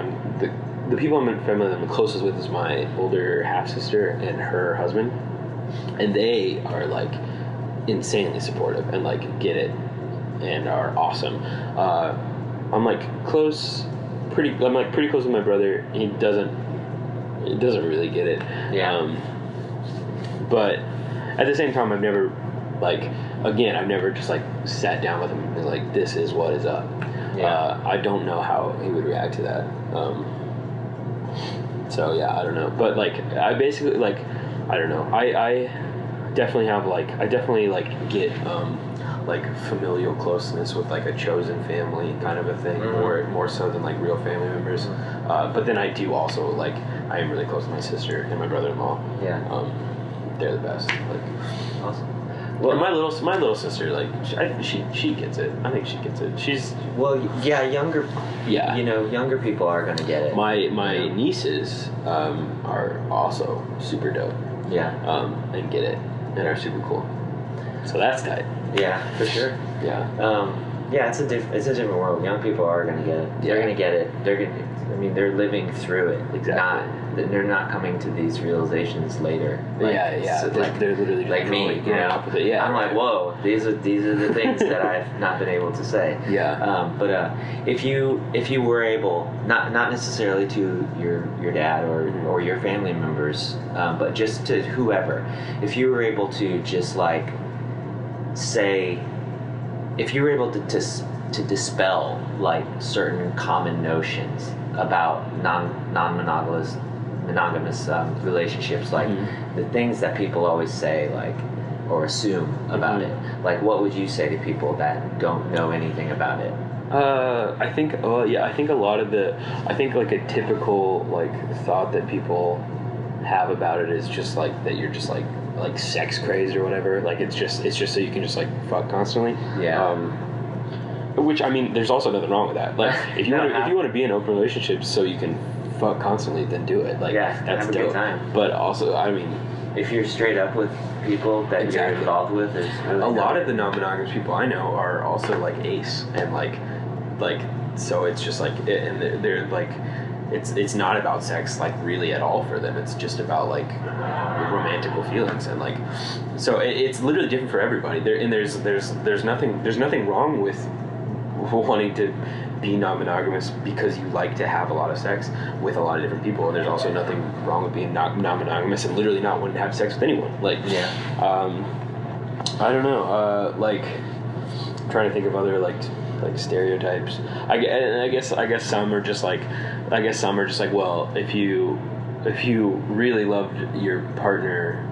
the people in my family that I'm the closest with is my older half-sister and her husband, and they are like insanely supportive and like get it and are awesome. I'm like pretty close with my brother. He doesn't really get it. But at the same time, I've never just like sat down with him and been like, this is what is up. I don't know how he would react to that. So yeah, I don't know. But like, I basically like, I don't know. I definitely have like, get like familial closeness with like a chosen family kind of a thing, more so than like real family members. But then I do also like, I am really close with my sister and my brother-in-law. They're the best. Like, awesome. Well, my little sister, like she gets it. I think she gets it. She's younger. Yeah, you know, younger people are gonna get it. My nieces are also super dope. And get it and are super cool. So that's tight. Yeah, for sure. Yeah. It's a different world. Young people are gonna get it. They're gonna get it. I mean, they're living through it. Exactly. They're not coming to these realizations later. Yeah. So They're literally like me, growing up with it. Yeah. I'm like, whoa, these are the things that I've not been able to say. Yeah. But if you were able, not necessarily to your dad or your family members, but just to whoever, if you were able to just like say, if you were able to dispel like certain common notions about non-monogamous relationships, like the things that people always say, like, or assume about it, like what would you say to people that don't know anything about it? I think a lot of I think like a typical like thought that people have about it is just like that you're just like sex crazed or whatever. Like it's just so you can just like fuck constantly. Yeah. Which, I mean, there's also nothing wrong with that. Like, if you want to be in open relationships so you can fuck constantly, then do it. Like, yeah, that's have a dope. good time. But also, I mean, if you're straight up with people that you're involved with, there's really a lot of the non-monogamous people I know are also like ace, and like so it's just like, and they're like, it's not about sex like really at all for them. It's just about like romantical feelings, and like, so it's literally different for everybody. There's nothing wrong with wanting to be non-monogamous because you like to have a lot of sex with a lot of different people, and there's also nothing wrong with being non-monogamous and literally not wanting to have sex with anyone. Like, I don't know. Like, I'm trying to think of other like stereotypes. I guess some are just like, well, if you really loved your partner,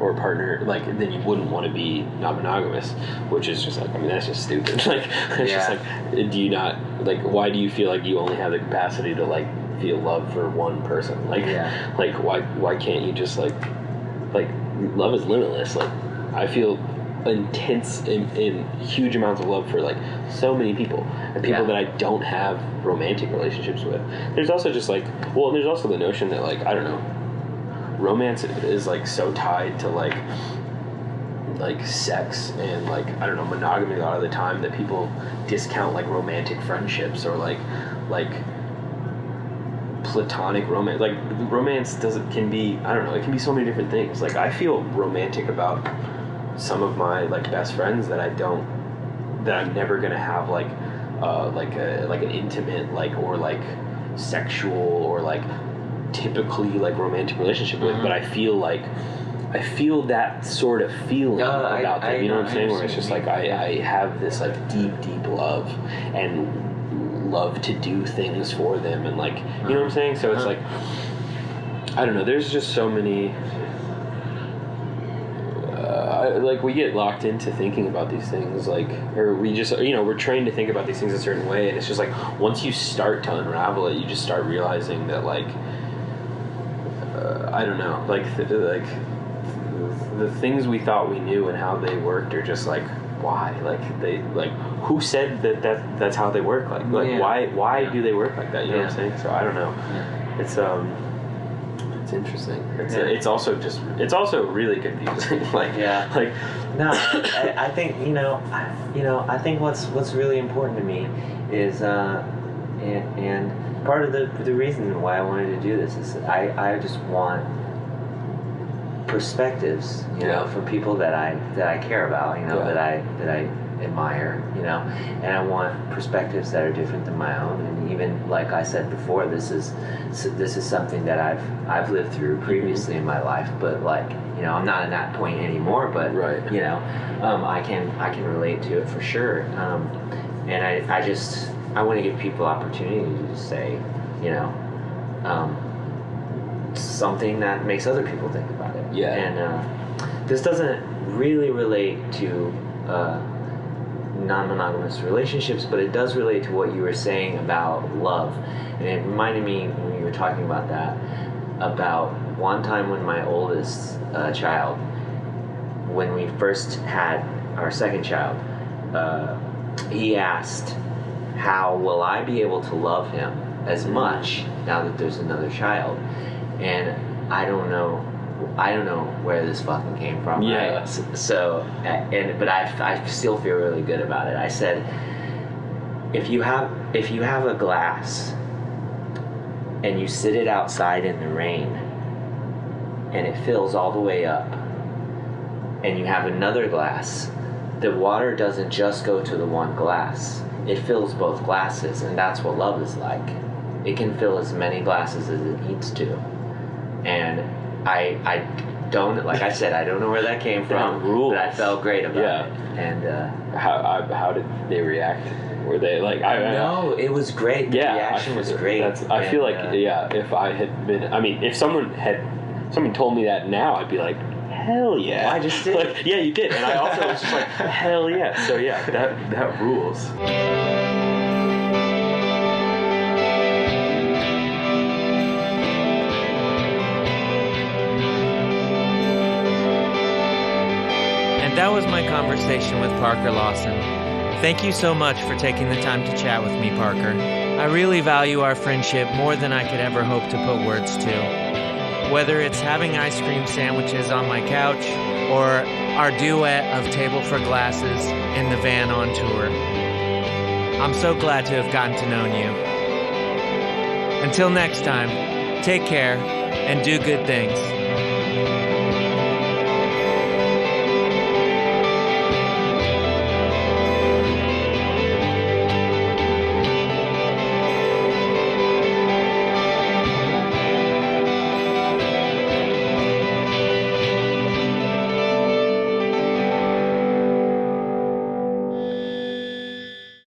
like, then you wouldn't want to be non-monogamous, which is just like, I mean, that's just stupid. Like, it's just like, do you not, like, why do you feel like you only have the capacity to like feel love for one person? Like, like why can't you just like love is limitless. Like, I feel intense in huge amounts of love for like so many people, and people that I don't have romantic relationships with. There's also just like, well, there's also the notion that like, I don't know, romance is like so tied to like sex and like, I don't know, monogamy a lot of the time, that people discount like romantic friendships or like platonic romance. Like, romance can be, I don't know, it can be so many different things. Like, I feel romantic about some of my like best friends that I'm never gonna have like an intimate like, or like sexual or like typically like romantic relationship with, but I feel that sort of feeling about them. You know what I'm saying? Where it's just like I have this like deep love and love to do things for them, and like, you know what I'm saying? So it's like, I don't know. There's just so many. Like, we get locked into thinking about these things, like, or we just, you know, we're trained to think about these things a certain way, and it's just like, once you start to unravel it, you just start realizing that like, I don't know, like the things we thought we knew and how they worked are just like, why? Like, they, like, who said that's how they work? Like why do they work like that? You know what I'm saying? So I don't know. It's interesting. It's also really confusing. I think I think what's really important to me is and part of the reason why I wanted to do this is I just want perspectives, you know, from people that I care about, you know, that I admire, you know, and I want perspectives that are different than my own. And even like I said before, this is something that I've lived through previously in my life, but like, you know, I'm not at that point anymore, but you know, I can relate to it for sure. And I want to give people opportunity to say, you know, something that makes other people think about it. And this doesn't really relate to non-monogamous relationships, but it does relate to what you were saying about love. And it reminded me, when you were talking about that, about one time when my oldest child, when we first had our second child, he asked, how will I be able to love him as much now that there's another child? And I don't know where this fucking came from. Right? So, but I still feel really good about it. I said, if you have a glass and you sit it outside in the rain, and it fills all the way up, and you have another glass, the water doesn't just go to the one glass. It fills both glasses, and that's what love is like. It can fill as many glasses as it needs to. And I don't, like I said, I don't know where that came from, but I felt great about it. And how did they react? Were they like, no, it was great. The reaction was great. I feel like, if I had been, I mean, if someone told me that now, I'd be like, hell yeah. Well, I just did. Like, yeah, you did. And I also was just like, hell yeah. So yeah, that rules. And that was my conversation with Parker Lawson. Thank you so much for taking the time to chat with me, Parker. I really value our friendship more than I could ever hope to put words to. Whether it's having ice cream sandwiches on my couch or our duet of Table for Glasses in the van on tour. I'm so glad to have gotten to know you. Until next time, take care and do good things.